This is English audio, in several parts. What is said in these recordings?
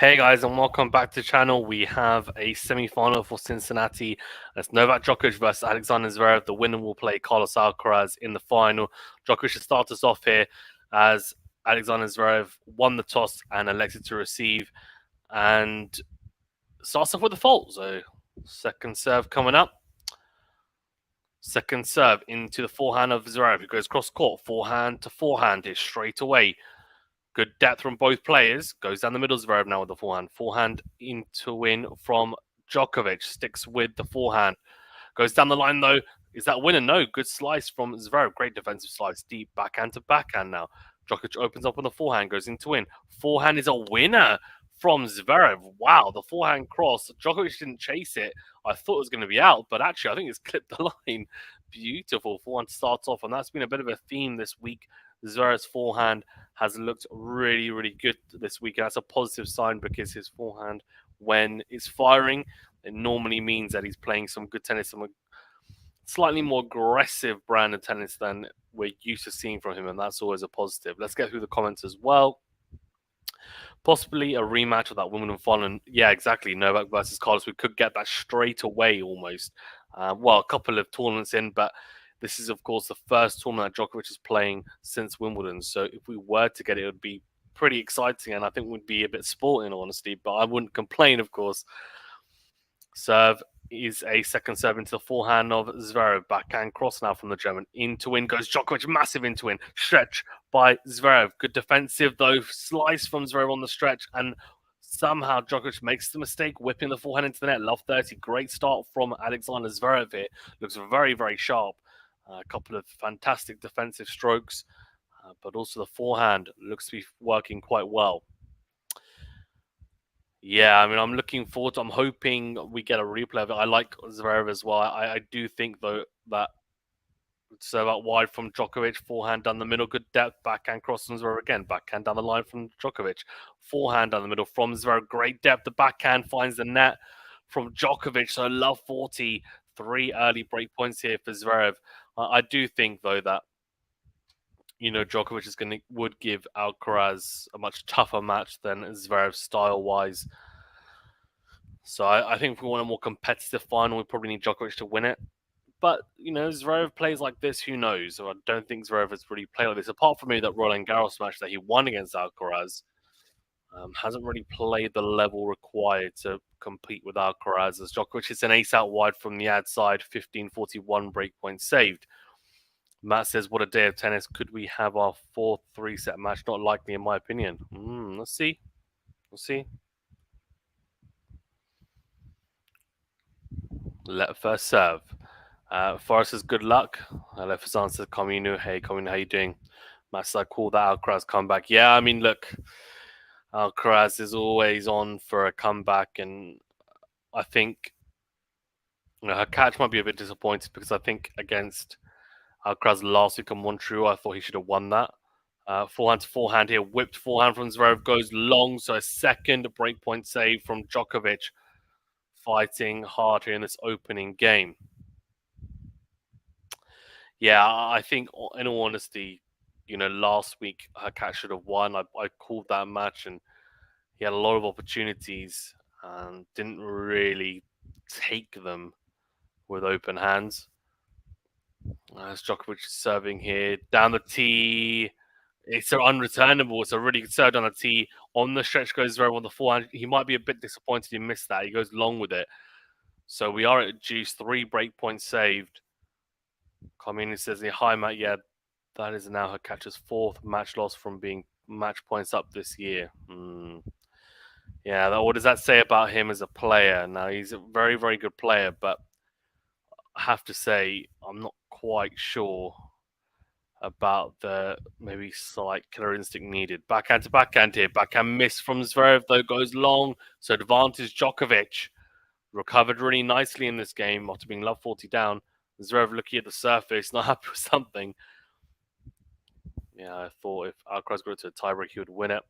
Hey guys, and welcome back to the channel. We have a semi-final for Cincinnati. It's Novak Djokovic versus Alexander Zverev. The winner will play Carlos Alcaraz in the final. Djokovic should start us off here as Alexander Zverev won the toss and elected to receive, and starts off with a fault. So second serve coming up. Second serve into the forehand of Zverev, who goes cross court, forehand to forehand here straight away. Good depth from both players. Goes down the middle. Zverev now with the forehand. Forehand into win from Djokovic. Sticks with the forehand. Goes down the line though. Is that a winner? No. Good slice from Zverev. Great defensive slice. Deep backhand to backhand now. Djokovic opens up on the forehand. Goes into win. Forehand is a winner from Zverev. Wow. The forehand cross. Djokovic didn't chase it. I thought it was going to be out, but actually I think it's clipped the line. Beautiful forehand starts off, and that's been a bit of a theme this week. Zverev's forehand has looked really, really good this week. And that's a positive sign because his forehand, when it's firing, it normally means that he's playing some good tennis, some slightly more aggressive brand of tennis than we're used to seeing from him. And that's always a positive. Let's get through the comments as well. Possibly a rematch of that Wimbledon final. Yeah, exactly. Novak versus Carlos. We could get that straight away almost. Well, a couple of tournaments in, but this is, of course, the first tournament that Djokovic is playing since Wimbledon. So if we were to get it, it would be pretty exciting, and I think would be a bit sporting, in honesty. But I wouldn't complain, of course. Serve is a second serve into the forehand of Zverev. Backhand cross now from the German. Into win goes Djokovic. Massive into win. Stretch by Zverev. Good defensive, though. Slice from Zverev on the stretch, and somehow Djokovic makes the mistake, whipping the forehand into the net. Love 30. Great start from Alexander Zverev here. Looks very, very sharp. A couple of fantastic defensive strokes, but also the forehand looks to be working quite well. Yeah, I mean, I'm looking forward to. I'm hoping we get a replay of it. I like Zverev as well. I do think though that serve out wide from Djokovic, forehand down the middle, good depth, backhand cross from Zverev again, backhand down the line from Djokovic, forehand down the middle from Zverev, great depth. The backhand finds the net from Djokovic. So love 40. 3 early break points here for Zverev. I do think though that Djokovic would give Alcaraz a much tougher match than Zverev style wise. So I think if we want a more competitive final, we probably need Djokovic to win it. But Zverev plays like this, who knows? So I don't think Zverev has really played like this. Apart from maybe that Roland Garros match that he won against Alcaraz, hasn't really played the level required to compete with Alcaraz. As Djokovic is an ace out wide from the ad side, 15:41 breakpoint saved. Matt says, what a day of tennis. Could we have our fourth 3-set match? Not likely, in my opinion. Let's see. We'll see. First serve. Forrest says, good luck. Left his answer, Cominu. Hey, Cominu, how you doing? Matt says, I call that Alcaraz comeback. Yeah, I mean, look, Alcaraz is always on for a comeback, and I think her catch might be a bit disappointed because I think against Alcaraz last week in Montreal, I thought he should have won that. Forehand to forehand here. Whipped forehand from Zverev goes long. So a second breakpoint save from Djokovic. Fighting hard here in this opening game. Yeah, I think in all honesty, last week her cat should have won. I called that match, and he had a lot of opportunities and didn't really take them with open hands. As Djokovic is serving here down the tee. It's so unreturnable. It's a really good serve down the tee. On the stretch goes Zverev on the forehand. He might be a bit disappointed he missed that. He goes long with it. So we are at juice. 3 break points saved. Carmine says, hi, Matt. Yeah, that is now her catcher's 4th match loss from being match points up this year. Yeah, what does that say about him as a player? Now, he's a very, very good player, but I have to say, I'm not quite sure about the maybe slight killer instinct needed. Backhand to backhand here. Backhand miss from Zverev, though, goes long. So advantage Djokovic. Recovered really nicely in this game after being love 40 down. Zverev looking at the surface, not happy with something. Yeah, I thought if Alcaraz got to a tiebreak, he would win it.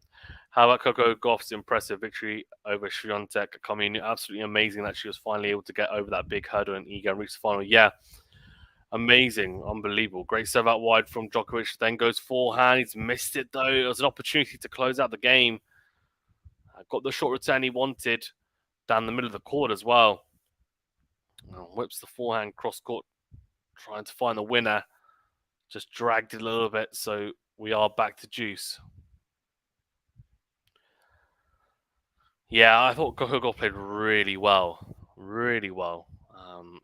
How about Coco Gauff's impressive victory over Swiatek? I mean, absolutely amazing that she was finally able to get over that big hurdle in Ego and reach the final. Yeah, amazing, unbelievable. Great serve out wide from Djokovic, then goes forehand. He's missed it, though. It was an opportunity to close out the game. Got the short return he wanted down the middle of the court as well. Whips the forehand cross court, trying to find the winner. Just dragged it a little bit, so we are back to deuce. Yeah, I thought Coco played really well. Really well.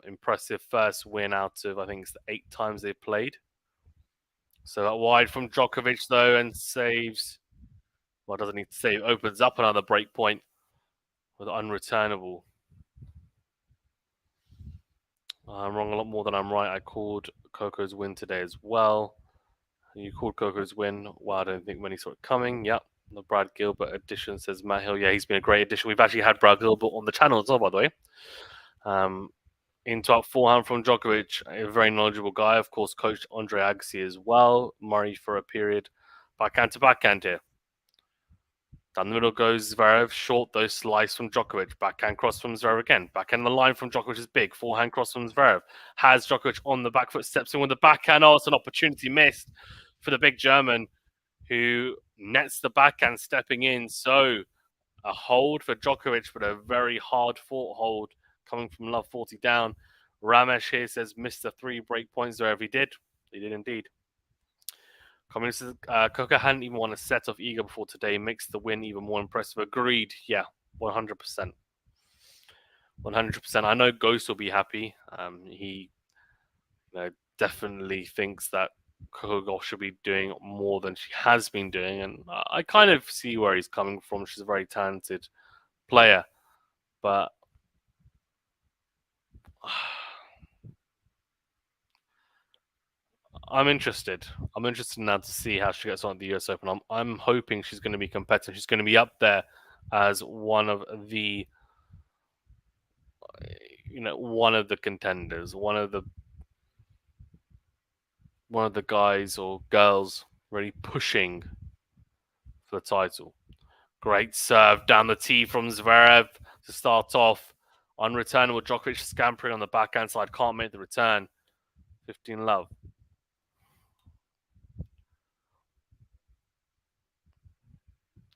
Impressive first win out of, I think it's the 8 times they've played. So that wide from Djokovic, though, and saves. Well, doesn't need to save. Opens up another break point with unreturnable. I'm wrong a lot more than I'm right. I called Coco's win today as well. You called Coco's win. Well, I don't think many saw it coming. Yep. The Brad Gilbert addition, says Matt Hill. Yeah, he's been a great addition. We've actually had Brad Gilbert on the channel as well, by the way. Into our forehand from Djokovic, a very knowledgeable guy. Of course, coached Andre Agassi as well. Murray for a period. Backhand to backhand here. Down the middle goes Zverev. Short, though, slice from Djokovic. Backhand cross from Zverev again. Backhand the line from Djokovic is big. Forehand cross from Zverev. Has Djokovic on the back foot. Steps in with the backhand. Oh, it's an opportunity missed for the big German, who nets the backhand stepping in. So a hold for Djokovic, but a very hard fought hold coming from love 40 down. Ramesh here says missed the 3 break points there. He did. He did indeed. Coming says Coco hadn't even won a set of Ego before today. Makes the win even more impressive. Agreed. Yeah, 100%. 100%. I know Ghost will be happy. He definitely thinks that Coco should be doing more than she has been doing, and I kind of see where he's coming from. She's a very talented player, but I'm interested. I'm interested now to see how she gets on at the US Open. I'm hoping she's going to be competitive. She's going to be up there as one of the contenders, one of the guys or girls really pushing for the title. Great serve down the tee from Zverev to start off. Unreturnable. Djokovic scampering on the backhand side. Can't make the return. 15 love.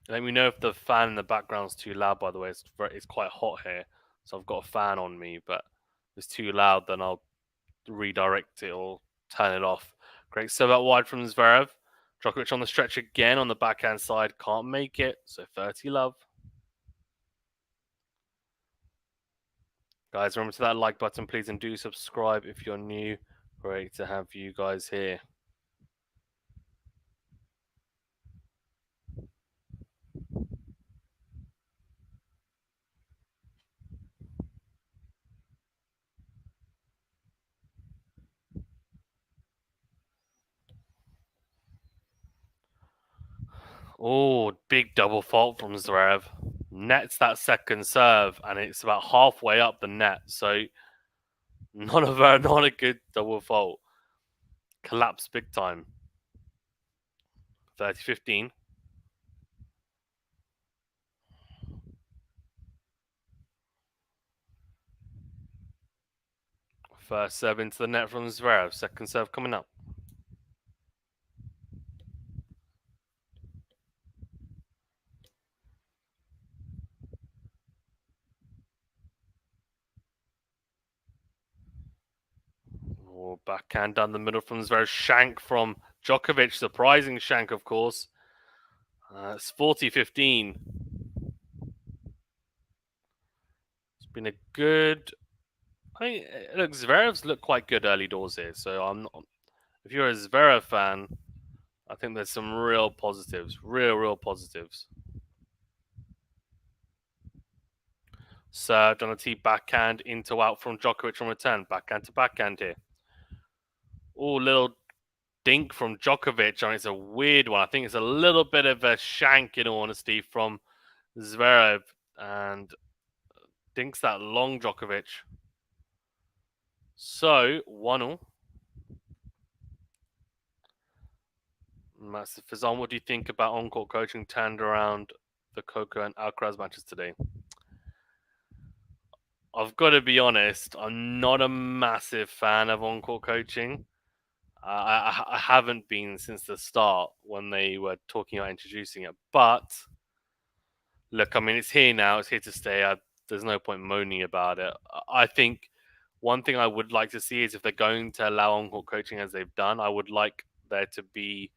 Let me know if the fan in the background's too loud, by the way. It's quite hot here, so I've got a fan on me, but if it's too loud, then I'll redirect it or turn it off. Great serve out wide from Zverev. Djokovic on the stretch again on the backhand side. Can't make it, so 30 love. Guys, remember to that like button, please, and do subscribe if you're new. Great to have you guys here. Oh, big double fault from Zverev. Nets that second serve, and it's about halfway up the net. So not a good double fault. Collapsed big time. 30-15. First serve into the net from Zverev. Second serve coming up. Oh, backhand down the middle from Zverev. Shank from Djokovic. Surprising shank, of course. It's 40-15. It's been a good... look, Zverev's looked quite good early doors here. So I'm not... If you're a Zverev fan, I think there's some real positives. Real positives. Served on a tee, backhand into out from Djokovic on return. Backhand to backhand here. Oh, little dink from Djokovic. I mean, it's a weird one. I think it's a little bit of a shank, in all honesty, from Zverev. And dinks that long Djokovic. So, 1-0. Massive Fazan, what do you think about on-court coaching turned around the Coco and Alcaraz matches today? I've got to be honest, I'm not a massive fan of on-court coaching. I haven't been since the start when they were talking about introducing it. But Look, I mean, it's here now. It's here to stay. There's no point moaning about it. I think one thing I would like to see is if they're going to allow on-court coaching as they've done, I would like there to be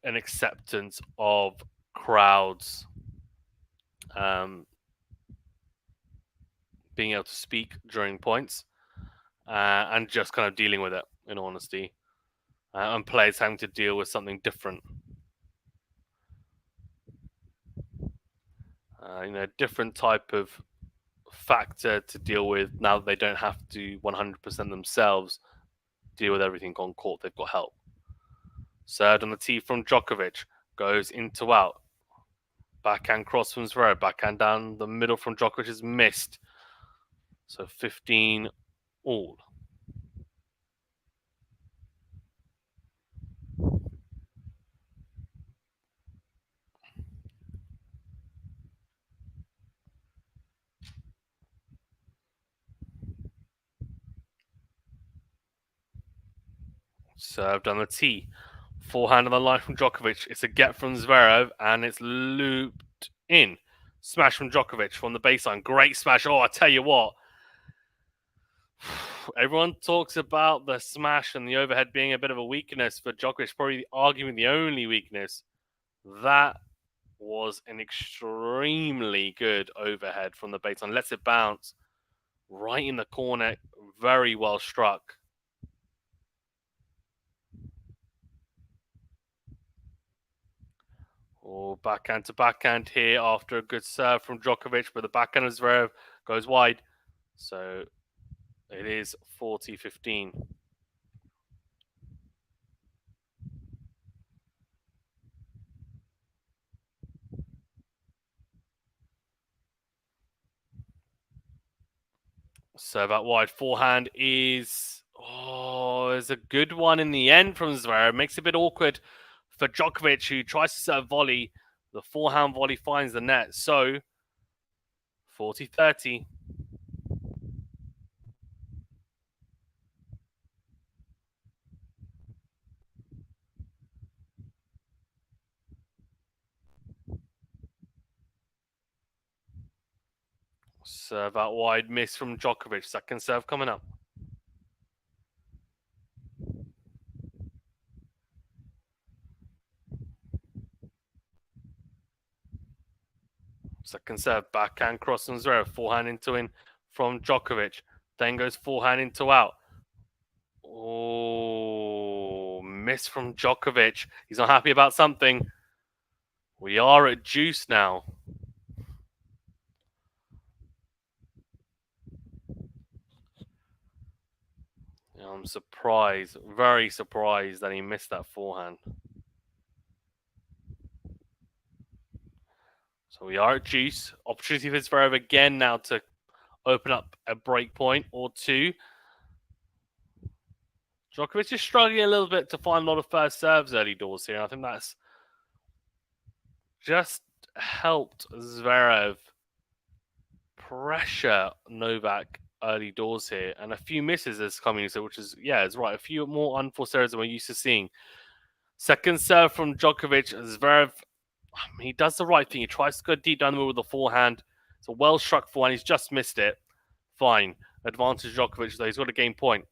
an acceptance of crowds being able to speak during points and just kind of dealing with it, in honesty, and players having to deal with something different. Different type of factor to deal with now that they don't have to 100% themselves deal with everything on court. They've got help. Served on the tee from Djokovic, goes into out. Backhand cross from Zverev, backhand down the middle from Djokovic is missed. So 15 all. Served on the tee. Forehand on the line from Djokovic. It's a get from Zverev, and it's looped in. Smash from Djokovic from the baseline. Great smash. Oh, I tell you what. Everyone talks about the smash and the overhead being a bit of a weakness for Djokovic, probably arguing the only weakness. That was an extremely good overhead from the baseline. Lets it bounce right in the corner. Very well struck. Oh, backhand to backhand here after a good serve from Djokovic, but the backhand of Zverev goes wide. So it is 40-15. Serve out wide. Forehand is a good one in the end from Zverev. Makes it a bit awkward for Djokovic, who tries to serve volley. The forehand volley finds the net. So 40-30. Serve out wide, miss from Djokovic. Second serve coming up. Second serve, backhand cross from Zverev. Forehand into in from Djokovic. Then goes forehand into out. Oh, miss from Djokovic. He's not happy about something. We are at juice now. I'm surprised, very surprised that he missed that forehand. So we are at juice. Opportunity for Zverev again now to open up a break point or two. Djokovic is struggling a little bit to find a lot of first serves early doors here. I think that's just helped Zverev pressure Novak early doors here, and a few misses as coming, so which is it's right. A few more unforced errors than we're used to seeing. Second serve from Djokovic. Zverev, he does the right thing. He tries to go deep down the middle with the forehand. It's a well struck forehand. He's just missed it. Fine. Advantage Djokovic, though. He's got a game point.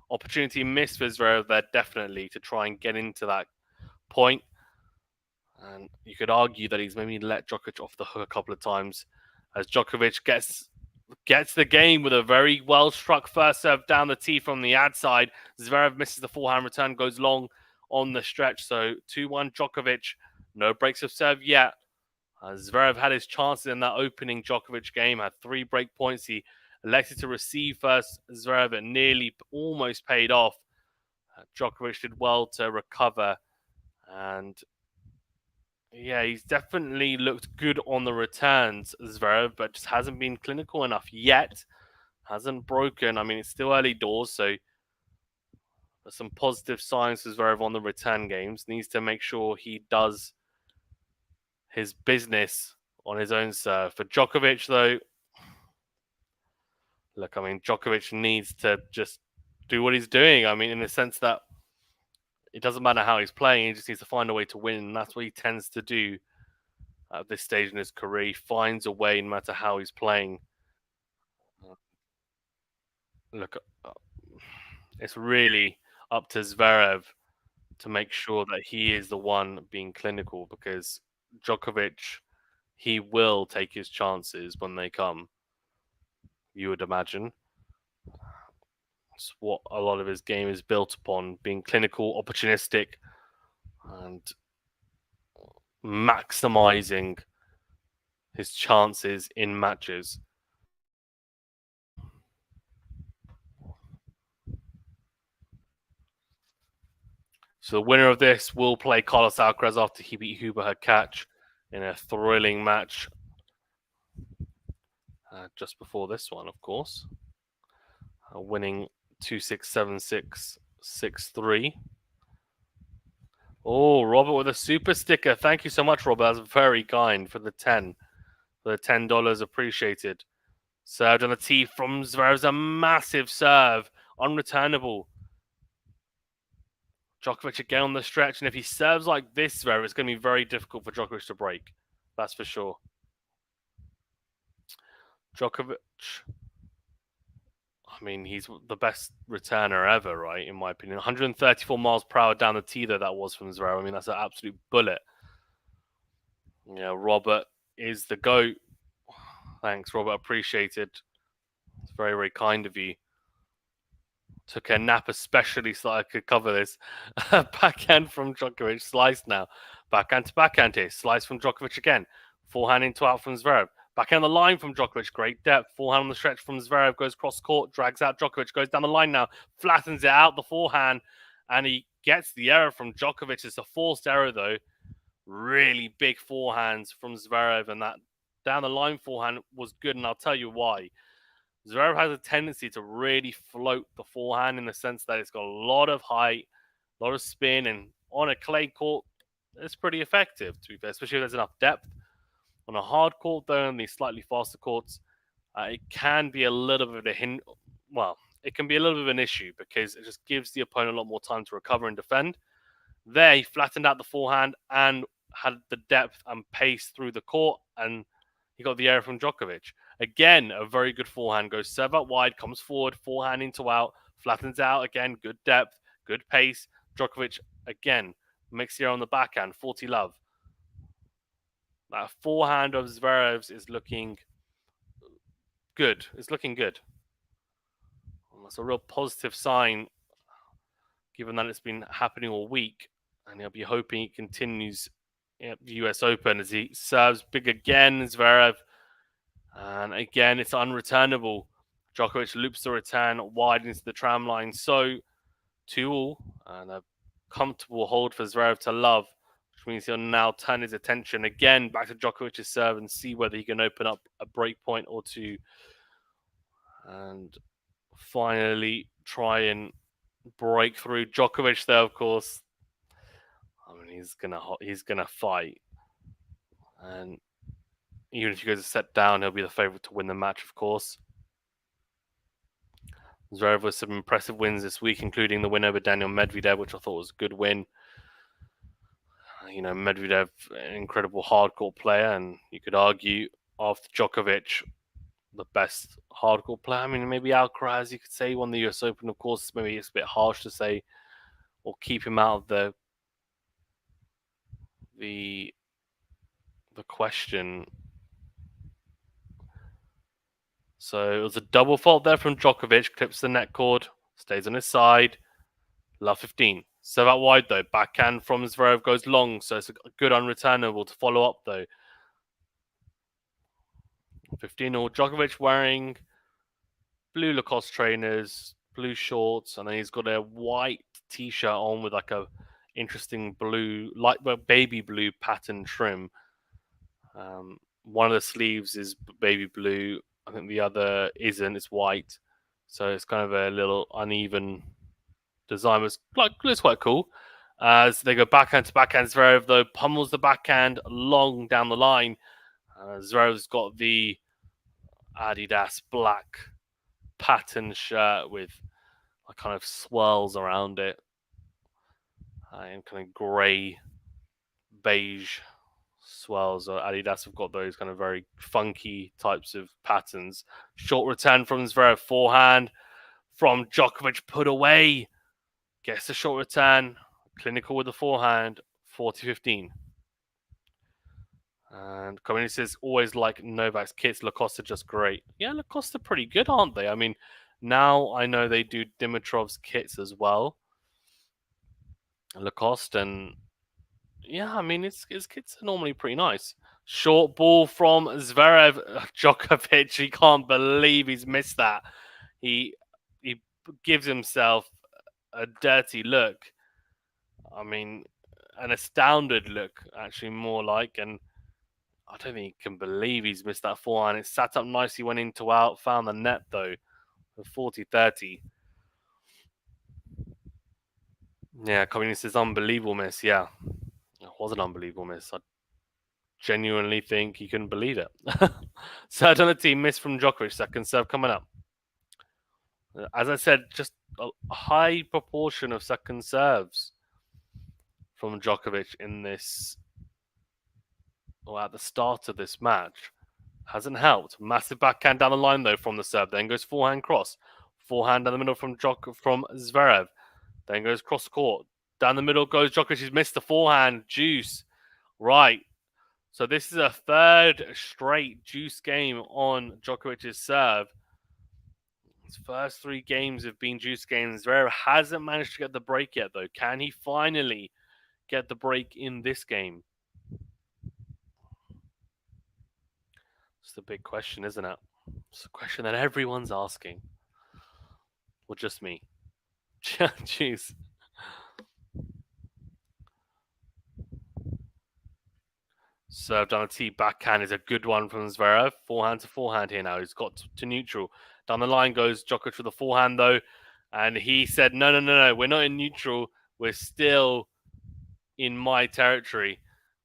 Opportunity missed for Zverev there, definitely, to try and get into that point. And you could argue that he's maybe let Djokovic off the hook a couple of times as Djokovic gets the game with a very well struck first serve down the tee from the ad side. Zverev misses the forehand return, goes long on the stretch. So 2-1 Djokovic. No breaks of serve yet. Zverev had his chances in that opening Djokovic game, had 3 break points. He elected to receive first. Zverev, it nearly almost paid off. Djokovic did well to recover. And he's definitely looked good on the returns, Zverev, but just hasn't been clinical enough yet. Hasn't broken. I mean, it's still early doors, so there's some positive signs for Zverev on the return games. Needs to make sure he does his business on his own serve. For Djokovic, though, Djokovic needs to just do what he's doing. I mean, in the sense that it doesn't matter how he's playing, he just needs to find a way to win, and that's what he tends to do at this stage in his career. He finds a way no matter how he's playing. Look, it's really up to Zverev to make sure that he is the one being clinical, because Djokovic, he will take his chances when they come, you would imagine. It's what a lot of his game is built upon, being clinical, opportunistic, and maximizing his chances in matches. So the winner of this will play Carlos Alcaraz after he beat Huber Hurkacz in a thrilling match just before this one, of course. Winning 2-6, 7-6, 6-3. Oh, Robert with a super sticker. Thank you so much, Robert. That's very kind for the 10. For the $10, appreciated. Served on the tee from Zverev's a massive serve. Unreturnable. Djokovic again on the stretch, and if he serves like this, Zverev, it's going to be very difficult for Djokovic to break. That's for sure. Djokovic, I mean, he's the best returner ever, right? In my opinion, 134 miles per hour down the tee, though, that was from Zverev. I mean, that's an absolute bullet. Yeah, Robert is the GOAT. Thanks, Robert. Appreciated. It's very, very kind of you. Took a nap especially so I could cover this. Backhand from Djokovic, slice now. Backhand to backhand here. Slice from Djokovic again. Forehand into out from Zverev. Backhand on the line from Djokovic. Great depth. Forehand on the stretch from Zverev. Goes cross court. Drags out Djokovic. Goes down the line now. Flattens it out the forehand. And he gets the error from Djokovic. It's a forced error though. Really big forehands from Zverev. And that down the line forehand was good. And I'll tell you why. Zverev has a tendency to really float the forehand in the sense that it's got a lot of height, a lot of spin, and on a clay court, it's pretty effective, to be fair, especially if there's enough depth. On a hard court, though, on these slightly faster courts, it can be a little bit of a it can be a little bit of an issue because it just gives the opponent a lot more time to recover and defend. There, he flattened out the forehand and had the depth and pace through the court, and he got the error from Djokovic. Again, a very good forehand. Goes serve out wide, comes forward, forehand into out, flattens out again. Good depth, good pace. Djokovic, again, makes the error on the backhand. 40 love. That forehand of Zverev's is looking good. It's looking good. And that's a real positive sign, given that it's been happening all week. And he'll be hoping it continues at the US Open as he serves big again, Zverev. And again, it's unreturnable. Djokovic loops the return wide into the tram line. So, 2-all, and a comfortable hold for Zverev to love, which means he'll now turn his attention again back to Djokovic's serve and see whether he can open up a break point or two. And finally try and break through. Djokovic there, of course. I mean, he's gonna fight. And even if he goes a set down, he'll be the favourite to win the match, of course. Zverev with some impressive wins this week, including the win over Daniel Medvedev, which I thought was a good win. You know, Medvedev, an incredible hardcourt player, and you could argue after Djokovic, the best hardcourt player. I mean, maybe Alcaraz, you could say, won the US Open, of course. Maybe it's a bit harsh to say, or keep him out of the question. So it was a double fault there from Djokovic. Clips the net cord, stays on his side. Love 15. Serve out wide though. Backhand from Zverev goes long, so it's a good unreturnable to follow up though. 15-all. Djokovic wearing blue Lacoste trainers, blue shorts, and then he's got a white t-shirt on with like a interesting blue, light baby blue pattern trim. One of the sleeves is baby blue. I think the other isn't. It's white. So it's kind of a little uneven design. It's quite cool. As they go backhand to backhand, Zverev, though, pummels the backhand long down the line. Zverev's got the Adidas black pattern shirt with kind of swirls around it. and kind of grey, beige swells. Adidas have got those kind of very funky types of patterns. Short return from Zverev, forehand from Djokovic, put away. Gets the short return, clinical with the forehand, 40-15. And community says, always like Novak's kits. Lacoste are just great. Yeah, Lacoste are pretty good, aren't they? I mean, now I know they do Dimitrov's kits as well. Lacoste, and yeah, I mean, his kits are normally pretty nice. Short ball from Zverev. Djokovic, he can't believe he's missed that. He gives himself a dirty look. I mean, an astounded look, actually, more like. And I don't think he can believe he's missed that forehand. It sat up nicely, went into out, found the net, though, for 40-30. Yeah, Communist says unbelievable miss. Yeah, it was an unbelievable miss. I genuinely think he couldn't believe it. Third on the team, miss from Djokovic, second serve coming up. As I said, just a high proportion of second serves from Djokovic in this, or at the start of this match. Hasn't helped. Massive backhand down the line, though, from the serve. Then goes forehand cross. Forehand down the middle from Zverev. Then goes cross court. Down the middle goes Djokovic. He's missed the forehand. Juice. Right. So this is a third straight juice game on Djokovic's serve. His first 3 games have been juice games. Zverev hasn't managed to get the break yet, though. Can he finally get the break in this game? It's the big question, isn't it? It's a question that everyone's asking. Or just me. Jeez. Served on a tee backhand is a good one from Zverev. Forehand to forehand here now. He's got to neutral. Down the line goes Djokovic with the forehand, though. And he said, no. We're not in neutral. We're still in my territory.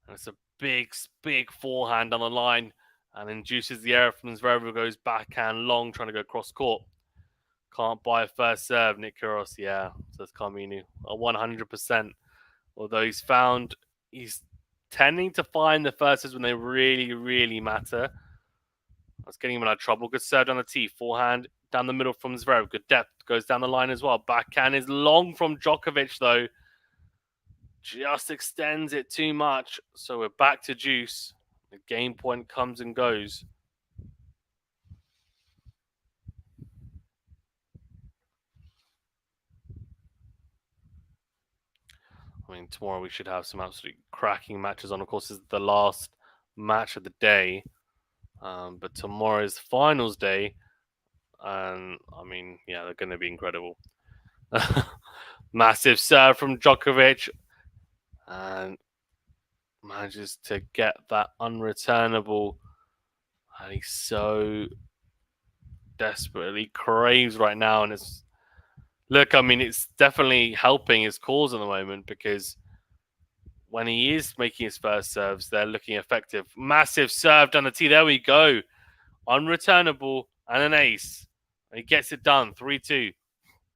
And it's a big forehand on the line. And induces the error from Zverev, who goes backhand long, trying to go cross court. Can't buy a first serve, Nick Kyrgios. Yeah, says Carminu. 100%. Although he's tending to find the first serves when they really, really matter. That's getting him in trouble. Good serve on the tee. Forehand down the middle from Zverev. Good depth. Goes down the line as well. Backhand is long from Djokovic, though. Just extends it too much. So we're back to juice. The game point comes and goes. I mean, tomorrow we should have some absolutely cracking matches on. Of course, this is the last match of the day. But tomorrow's finals day. And, I mean, yeah, they're going to be incredible. Massive serve from Djokovic. And manages to get that unreturnable. And he so desperately craves right now. And it's definitely helping his cause at the moment, because when he is making his first serves, they're looking effective. Massive serve down the tee. There we go. Unreturnable and an ace. And he gets it done. 3-2.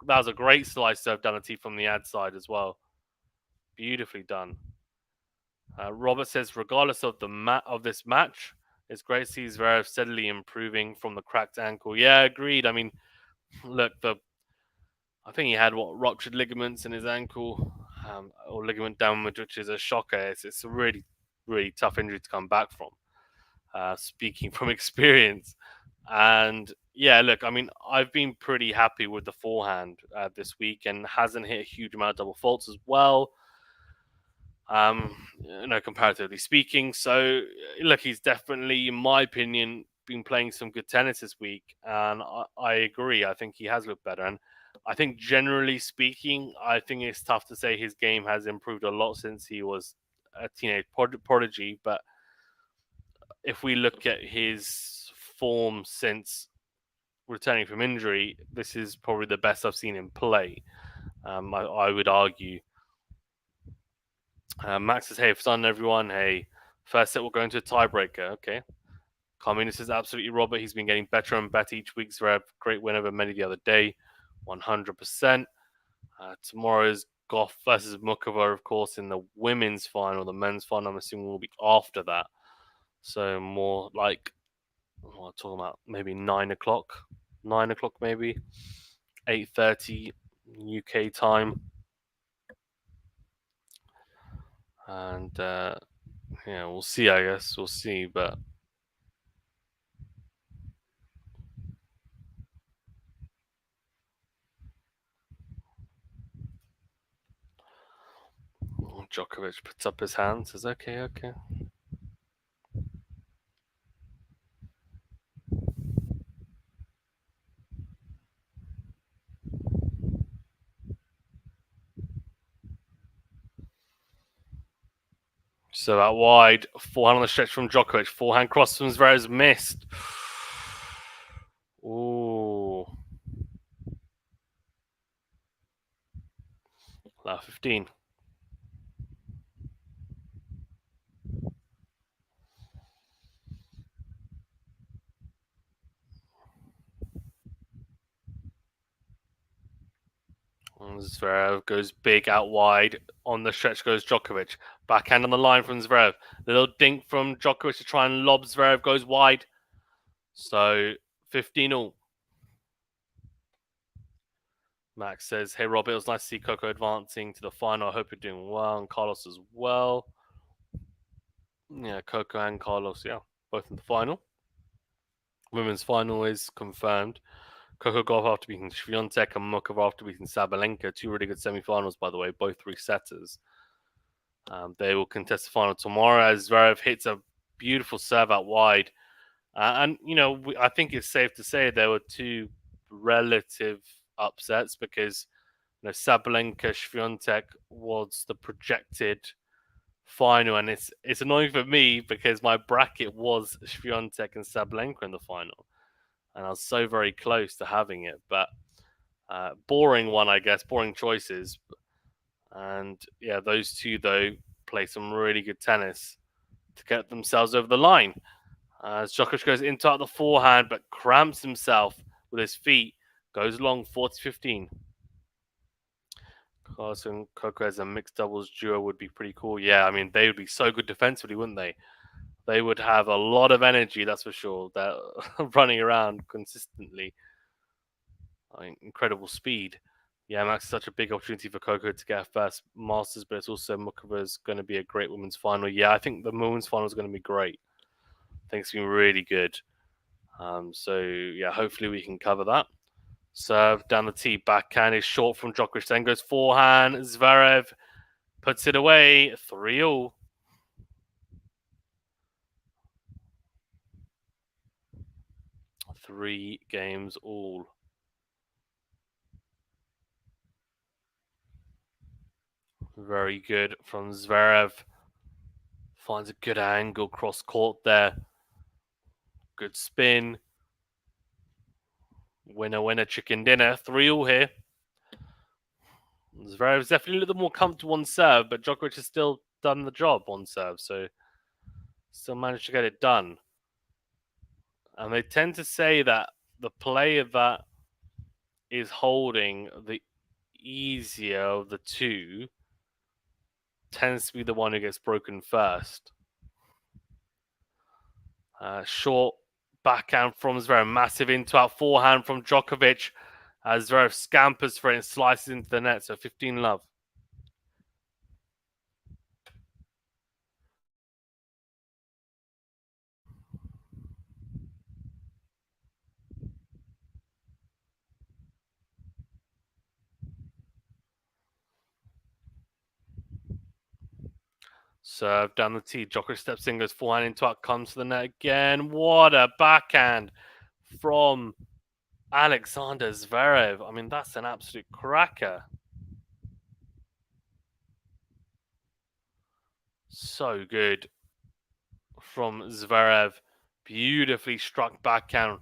That was a great slice serve down the tee from the ad side as well. Beautifully done. Robert says, regardless of this match, it's great to see Zverev steadily improving from the cracked ankle. Yeah, agreed. I mean, look, I think he had ruptured ligaments in his ankle, or ligament damage, which is a shocker. It's a really, really tough injury to come back from. Speaking from experience, and yeah, look, I mean, I've been pretty happy with the forehand this week, and hasn't hit a huge amount of double faults as well. Comparatively speaking. So, look, he's definitely, in my opinion, been playing some good tennis this week, and I agree. I think he has looked better, and I think generally speaking, I think it's tough to say his game has improved a lot since he was a teenage prodigy. But if we look at his form since returning from injury, this is probably the best I've seen him play. I would argue. Max says, hey, fun everyone. Hey, first set will go into a tiebreaker. Okay. Communist is absolutely Robert. He's been getting better and better each week. Zverev, great win over many the other day. 100%. Tomorrow's Goff versus Mukova, of course, in the women's final. The men's final, I'm assuming, will be after that. So more like, what I'm talking about, maybe 9 o'clock. 9 o'clock, maybe. 8:30 UK time. And yeah, we'll see, I guess. We'll see. But Djokovic puts up his hand, says, okay. So out wide, forehand on the stretch from Djokovic. Forehand cross from Zverev's missed. Ooh. Last 15. Zverev goes big out wide. On the stretch goes Djokovic. Backhand on the line from Zverev. Little dink from Djokovic to try and lob. Zverev goes wide. So 15 all. Max says, hey Rob, it was nice to see Coco advancing to the final. I hope you're doing well. And Carlos as well. Yeah, Coco and Carlos, yeah, both in the final. Women's final is confirmed. Coco Gauff after beating Swiatek and Mukova after beating Sabalenka. Two really good semi-finals, by the way, both three setters. They will contest the final tomorrow as Zverev hits a beautiful serve out wide. And, you know, I think it's safe to say there were two relative upsets because, you know, Sabalenka Swiatek was the projected final, and it's annoying for me because my bracket was Swiatek and Sabalenka in the final, and I was so very close to having it. But boring one, I guess, boring choices. And yeah, those two though play some really good tennis to get themselves over the line. As Djokovic goes into out the forehand, but cramps himself with his feet, goes long 40-15. Carlos and Coco as a mixed doubles duo would be pretty cool. Yeah, I mean, they would be so good defensively, wouldn't they? They would have a lot of energy, that's for sure. They're running around consistently. I mean, incredible speed. Yeah, Max is such a big opportunity for Coco to get her first Masters, but it's also Mukova's going to be a great women's final. Yeah, I think the women's final is going to be great. I think it's been really good. So yeah, hopefully we can cover that. Serve down the tee, backhand is short from Djokovic, then goes forehand. Zverev puts it away, 3-all. Three games all. Very good from Zverev. Finds a good angle cross court there. Good spin. Winner, chicken dinner. 3-all here. Zverev's definitely a little more comfortable on serve, but Djokovic has still done the job on serve, so still managed to get it done. And they tend to say that the player that is holding the easier of the two tends to be the one who gets broken first. Short backhand from Zverev, massive into out forehand from Djokovic as Zverev scampers for it and slices into the net, so 15-love. Serve down the tee. Djokovic steps in, goes forehand into it, comes to the net again. What a backhand from Alexander Zverev. I mean, that's an absolute cracker. So good from Zverev. Beautifully struck backhand.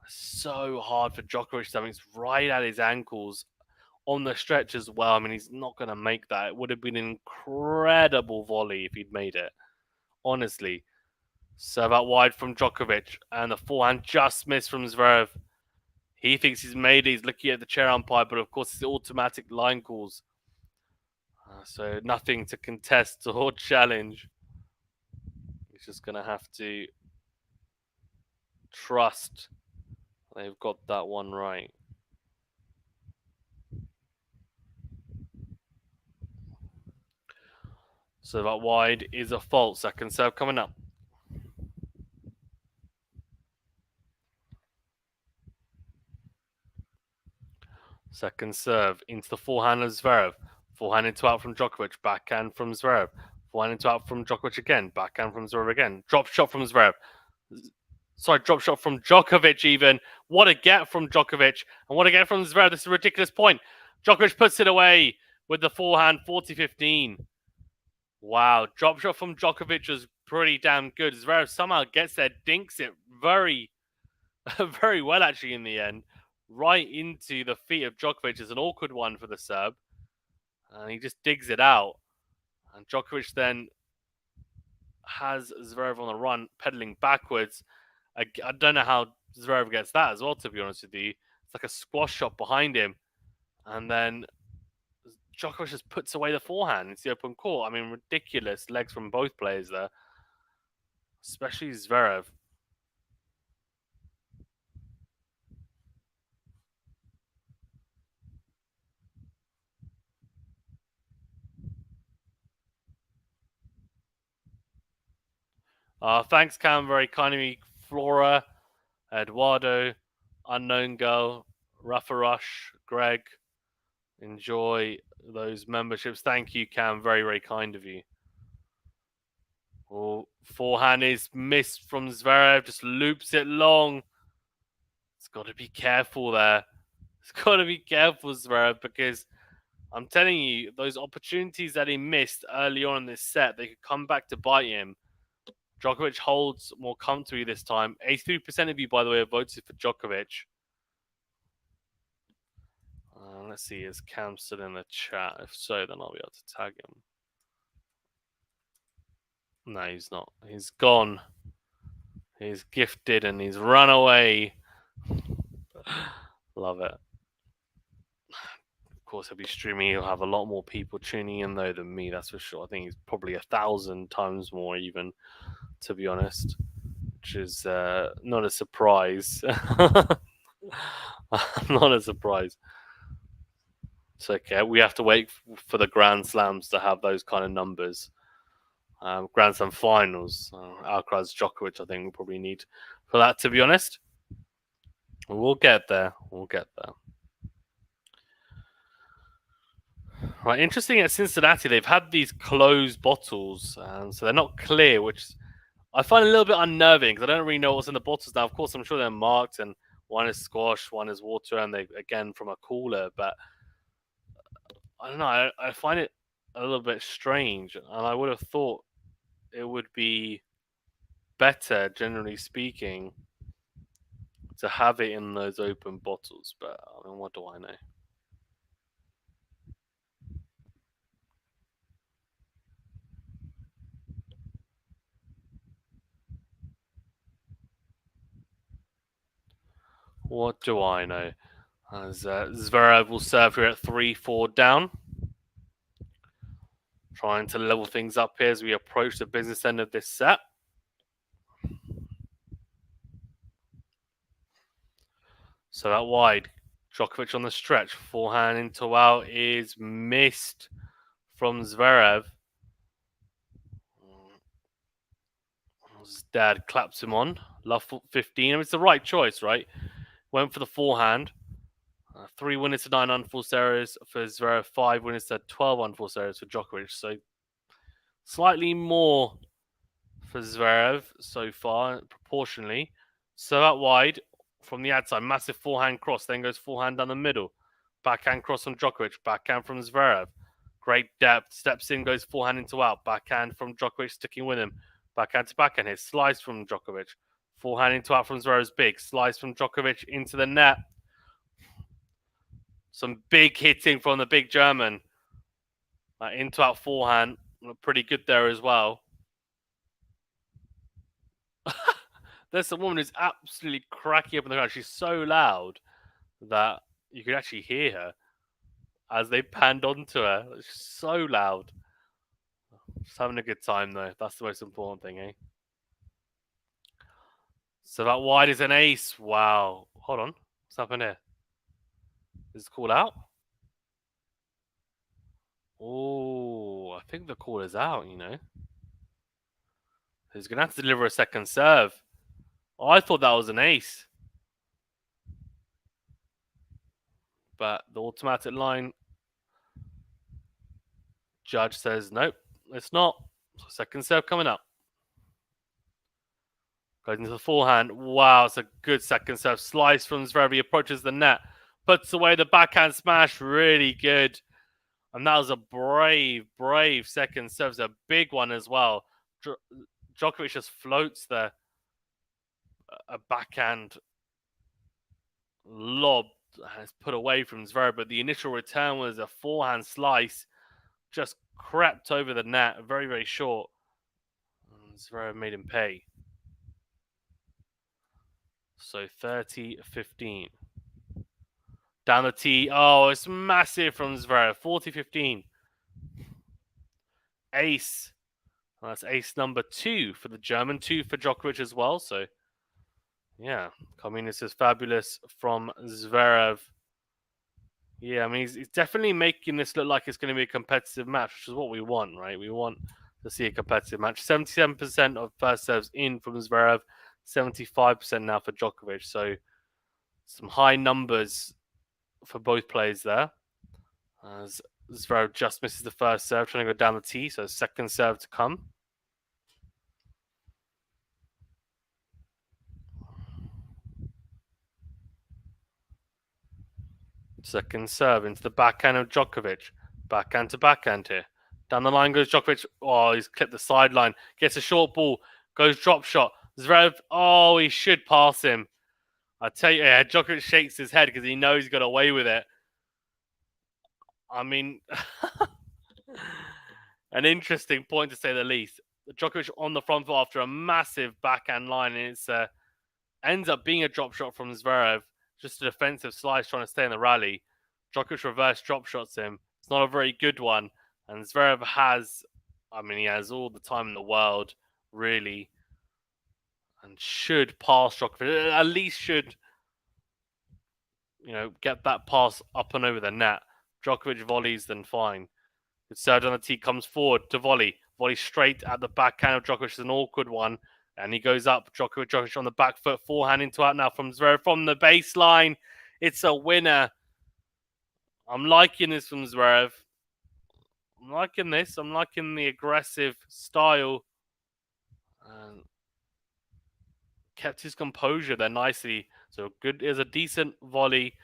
So hard for Djokovic. I mean, it's right at his ankles on the stretch as well. I mean, he's not going to make that. It would have been an incredible volley if he'd made it. Honestly. Serve out wide from Djokovic. And the forehand just missed from Zverev. He thinks he's made it. He's looking at the chair umpire, but of course it's automatic line calls. So nothing to contest or challenge. He's just going to have to trust they've got that one right. So that wide is a fault. Second serve coming up. Second serve into the forehand of Zverev. Forehand into out from Djokovic. Backhand from Zverev. Forehand into out from Djokovic again. Backhand from Zverev again. Drop shot from Zverev. Sorry, drop shot from Djokovic even. What a get from Djokovic. And what a get from Zverev. This is a ridiculous point. Djokovic puts it away with the forehand 40-15. Wow. Drop shot from Djokovic was pretty damn good. Zverev somehow gets there, dinks it very, very well actually in the end. Right into the feet of Djokovic is an awkward one for the Serb. And he just digs it out. And Djokovic then has Zverev on the run, pedaling backwards. I don't know how Zverev gets that as well, to be honest with you. It's like a squash shot behind him. And then Djokovic just puts away the forehand. It's the open court. I mean, ridiculous legs from both players there, especially Zverev. Thanks, Cam. Very kind of me. Flora, Eduardo, Unknown Girl, Rafa Rush, Greg. Enjoy those memberships. Thank you, Cam. Very, very kind of you. Oh, forehand is missed from Zverev. Just loops it long. It's got to be careful there. It's got to be careful, Zverev, because I'm telling you, those opportunities that he missed early on in this set, they could come back to bite him. Djokovic holds more comfortably this time. 83% of you, by the way, have voted for Djokovic. Let's see, is Cam still in the chat? If so, then I'll be able to tag him. No, he's not. He's gone. He's gifted and he's run away. Love it. Of course, he'll be streaming. He'll have a lot more people tuning in, though, than me, that's for sure. I think he's probably 1,000 times more, even, to be honest, which is not a surprise. Not a surprise. It's okay. We have to wait for the Grand Slams to have those kind of numbers. Grand Slam finals, Alcaraz, Djokovic, I think we probably need for that, to be honest. We'll get there. We'll get there. Right, interesting at Cincinnati, they've had these closed bottles, so they're not clear, which I find a little bit unnerving because I don't really know what's in the bottles now. Of course, I'm sure they're marked, and one is squash, one is water, and they again from a cooler. But I don't know. I find it a little bit strange, and I would have thought it would be better, generally speaking, to have it in those open bottles. But I mean, what do I know? What do I know? As Zverev will serve here at 3-4 down. Trying to level things up here as we approach the business end of this set. So that wide, Djokovic on the stretch. Forehand into out is missed from Zverev. His dad claps him on. Love 15. I mean, it's the right choice, right? Went for the forehand. 3 winners to 9 unforced errors for Zverev. 5 winners to 12 unforced errors for Djokovic. So slightly more for Zverev so far, proportionally. So out wide from the outside, massive forehand cross, then goes forehand down the middle. Backhand cross from Djokovic, backhand from Zverev. Great depth, steps in, goes forehand into out. Backhand from Djokovic, sticking with him. Backhand to backhand here, slice from Djokovic. Forehand into out from Zverev's big. Slice from Djokovic into the net. Some big hitting from the big German. Into out forehand, pretty good there as well. There's a woman who's absolutely cracking up in the ground. She's so loud that you could actually hear her. as they panned onto her. It's so loud. Just having a good time though. That's the most important thing, eh? So that wide is an ace. Wow. Hold on. What's happened here? Is it called out? Oh, I think the call is out, you know. He's going to have to deliver a second serve. Oh, I thought that was an ace. But the automatic line judge says, nope, it's not. So second serve coming up. Goes into the forehand. Wow, it's a good second serve. Slice from Zverev. He approaches the net. Puts away the backhand smash. Really good. And that was a brave second serve. It's a big one as well. Djokovic just floats there. A backhand lob has put away from Zverev, but the initial return was a forehand slice. Just crept over the net. Very short. And Zverev made him pay. So 30-15. Down the tee. Oh, it's massive from Zverev. 40-15. Ace. Well, that's ace number 2 for the German, 2 for Djokovic as well. So, yeah, Communist is fabulous from Zverev. Yeah, I mean, he's definitely making this look like it's going to be a competitive match, which is what we want, right? We want to see a competitive match. 77% of first serves in from Zverev, 75% now for Djokovic. So, some high numbers for both players there. As Zverev just misses the first serve, trying to go down the tee, so second serve to come. Second serve into the backhand of Djokovic. Backhand to backhand here. Down the line goes Djokovic. Oh, he's clipped the sideline. Gets a short ball. Goes drop shot. Zverev, oh, he should pass him. I tell you, yeah, Djokovic shakes his head because he knows he's got away with it. I mean, an interesting point to say the least. Djokovic on the front foot after a massive backhand line, and it's ends up being a drop shot from Zverev. Just a defensive slice trying to stay in the rally. Djokovic reverse drop shots him. It's not a very good one. And Zverev has, I mean, he has all the time in the world, really. And should pass Djokovic. At least should, get that pass up and over the net. Djokovic volleys, then fine. Good serve on the tee, comes forward to volley. Volley straight at the backhand of Djokovic is an awkward one. And he goes up. Djokovic on the back foot. Forehand into out now from Zverev from the baseline. It's a winner. I'm liking this from Zverev. I'm liking this. I'm liking the aggressive style. And kept his composure there nicely. So good is a decent volley.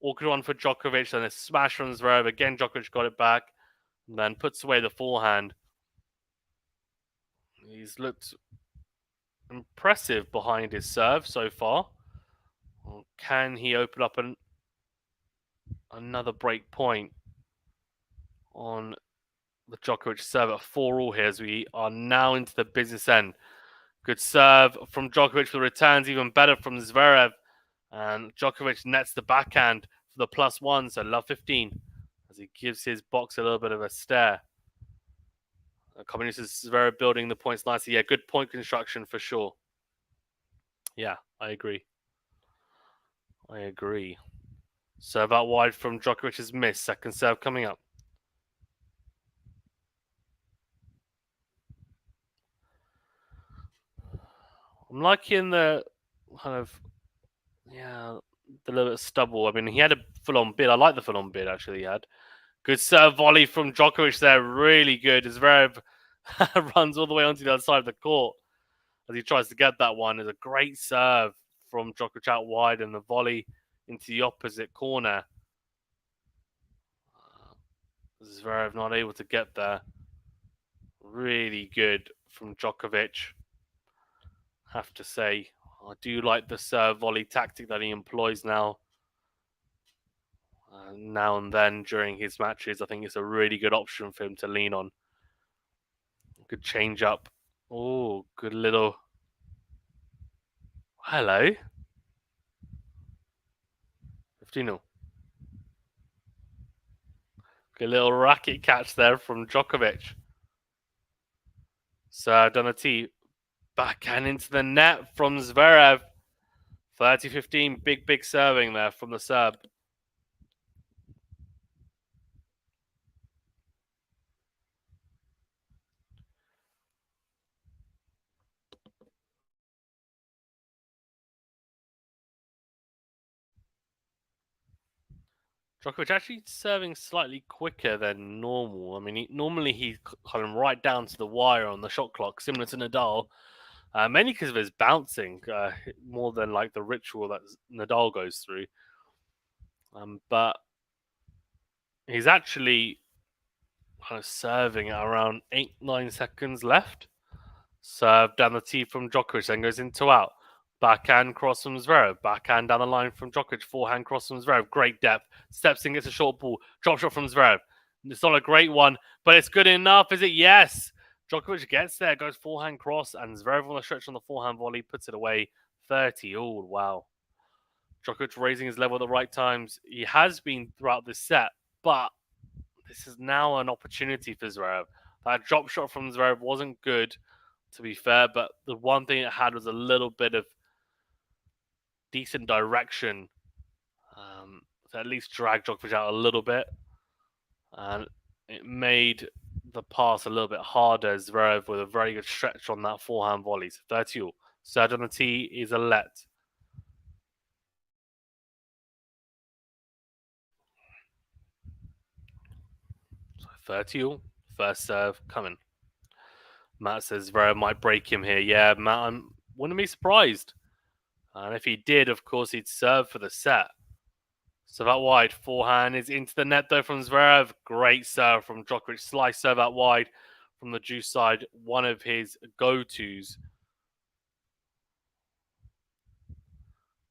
Awkward one for Djokovic. Then a smash from Zverev. Again, Djokovic got it back. And then puts away the forehand. He's looked impressive behind his serve so far. Can he open up another break point on the Djokovic serve at 4-all here as we are now into the business end? Good serve from Djokovic for the returns, even better from Zverev. And Djokovic nets the backhand for the +1, so love 15 as he gives his box a little bit of a stare. Communist is Zverev building the points nicely. Yeah, good point construction for sure. Yeah, I agree. Serve out wide from Djokovic's miss. Second serve coming up. I'm liking the kind of, the little bit of stubble. I mean, he had a full-on bid. I like the full-on bid, actually, he had. Good serve volley from Djokovic there. Really good. Zverev runs all the way onto the other side of the court as he tries to get that one. It's a great serve from Djokovic out wide and the volley into the opposite corner. Zverev not able to get there. Really good from Djokovic. Have to say, I do like the serve volley tactic that he employs now. Now and then during his matches, I think it's a really good option for him to lean on. Good change up. Oh, good little. Hello. 15-0. Good little racket catch there from Djokovic. Served on a tee. Backhand into the net from Zverev. 30-15, big serving there from the Serb. Djokovic actually serving slightly quicker than normal. I mean, normally he's kind of right down to the wire on the shot clock, similar to Nadal. Mainly because of his bouncing, more than like the ritual that Nadal goes through. But he's actually kind of serving at around 8-9 seconds left. Serve down the tee from Djokovic, then goes into out. Backhand cross from Zverev. Backhand down the line from Djokovic. Forehand cross from Zverev. Great depth. Steps in, gets a short ball. Drop shot from Zverev. It's not a great one, but it's good enough, is it? Yes. Djokovic gets there, goes forehand cross, and Zverev on the stretch on the forehand volley puts it away. 30. Oh, wow. Djokovic raising his level at the right times. He has been throughout this set, but this is now an opportunity for Zverev. That drop shot from Zverev wasn't good, to be fair, but the one thing it had was a little bit of decent direction to at least drag Djokovic out a little bit, and it made the pass a little bit harder. Zverev with a very good stretch on that forehand volley. So 30-all. Serve on the tee is a let. So 30-all. First serve coming. Matt says Zverev might break him here. Yeah, Matt, I wouldn't be surprised. And if he did, of course, he'd serve for the set. So that wide forehand is into the net though from Zverev. Great serve from Djokovic. Slice serve out wide from the juice side. One of his go-tos.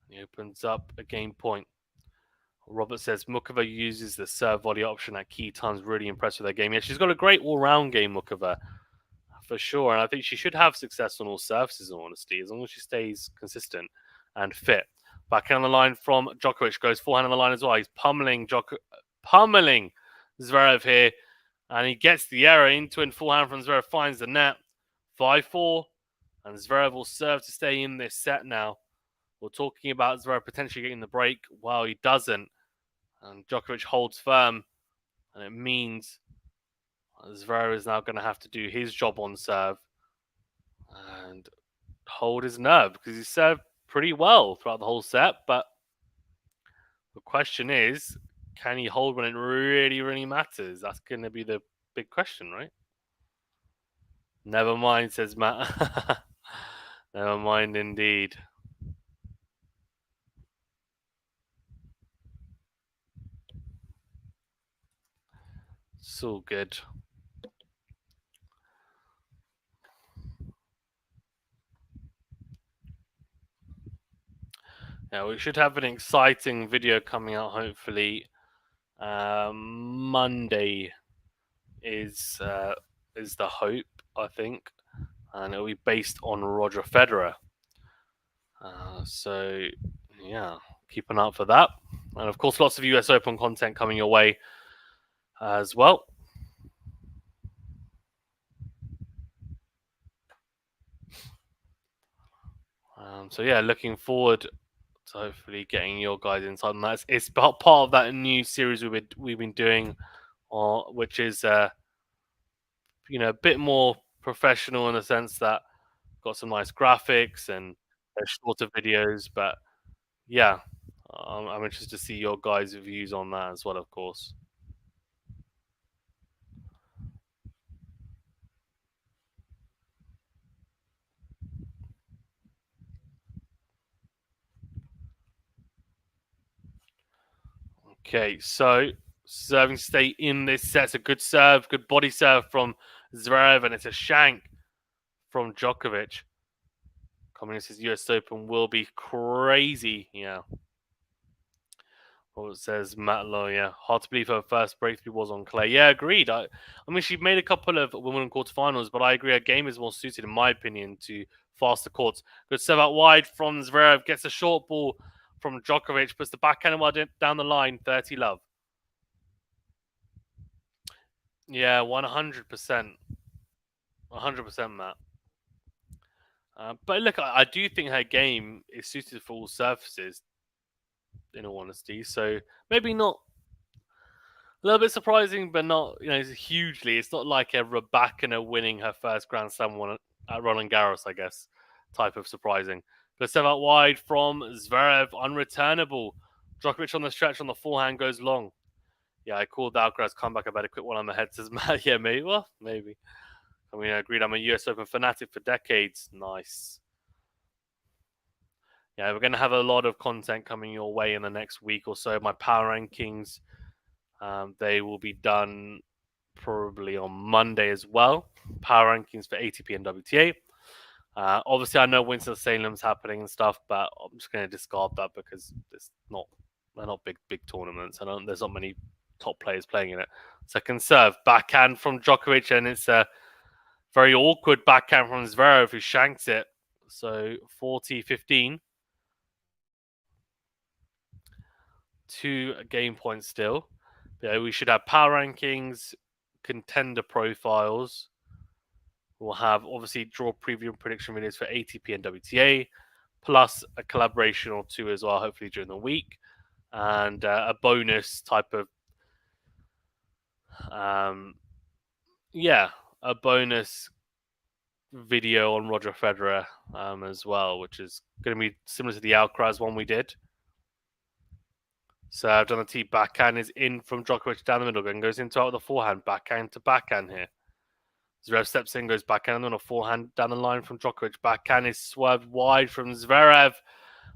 He opens up a game point. Robert says Mukova uses the serve volley option at key times. Really impressed with her game. Yeah, she's got a great all-round game, Mukova, for sure. And I think she should have success on all surfaces, in honesty, as long as she stays consistent and fit. Back on the line from Djokovic. Goes forehand on the line as well. He's pummeling Zverev here. And he gets the error into and forehand from Zverev. Finds the net. 5-4. And Zverev will serve to stay in this set now. We're talking about Zverev potentially getting the break. Well, he doesn't. And Djokovic holds firm. And it means Zverev is now going to have to do his job on serve. And hold his nerve. Because he served pretty well throughout the whole set. But the question is, can he hold when it really matters? That's going to be the big question, right? Never mind, says Matt. Never mind indeed. It's all good. Yeah, we should have an exciting video coming out, hopefully. Monday is the hope, I think. And it'll be based on Roger Federer. So, yeah, keep an eye out for that. And of course, lots of US Open content coming your way as well. So, yeah, looking forward to hopefully getting your guys inside on that. It's part of that new series we've been doing, which is a bit more professional in the sense that got some nice graphics and shorter videos. But yeah, I'm interested to see your guys' views on that as well, of course. Okay, so serving state in this set. It's a good serve, good body serve from Zverev, and it's a shank from Djokovic. Coming into the US Open will be crazy. Yeah. Well, it says Matt Lowe, yeah. Hard to believe her first breakthrough was on clay. Yeah, agreed. I mean, she made a couple of Wimbledon quarterfinals, but I agree her game is more suited, in my opinion, to faster courts. Good serve out wide from Zverev. Gets a short ball from Djokovic. Puts the backhand down the line. 30 love. Yeah, 100%. 100%, Matt. But look, I do think her game is suited for all surfaces, in all honesty. So maybe not a little bit surprising, but not hugely. It's not like a Rebecca winning her first Grand Slam one at Roland Garros, I guess, type of surprising. But step out wide from Zverev, unreturnable. Djokovic on the stretch on the forehand goes long. Yeah, I called Alcaraz comeback. I better quit while I'm ahead. Says Matt. Yeah, maybe. Well, maybe. I mean, I agreed. I'm a US Open fanatic for decades. Nice. Yeah, we're going to have a lot of content coming your way in the next week or so. My power rankings, they will be done probably on Monday as well. Power rankings for ATP and WTA. Obviously, I know Winston-Salem's happening and stuff, but I'm just going to discard that because they're not big tournaments. There's not many top players playing in it. Second serve, backhand from Djokovic, and it's a very awkward backhand from Zverev who shanks it. So 40-15. 2 game points still. Yeah, we should have power rankings, contender profiles. We'll have obviously draw preview and prediction videos for ATP and WTA, plus a collaboration or two as well, hopefully during the week, and a bonus type of, a bonus video on Roger Federer as well, which is going to be similar to the Alcaraz one we did. So I've done the T backhand is in from Djokovic down the middle, and goes into out with the forehand, backhand to backhand here. Zverev steps in, goes backhand on a forehand down the line from Djokovic. Backhand is swerved wide from Zverev.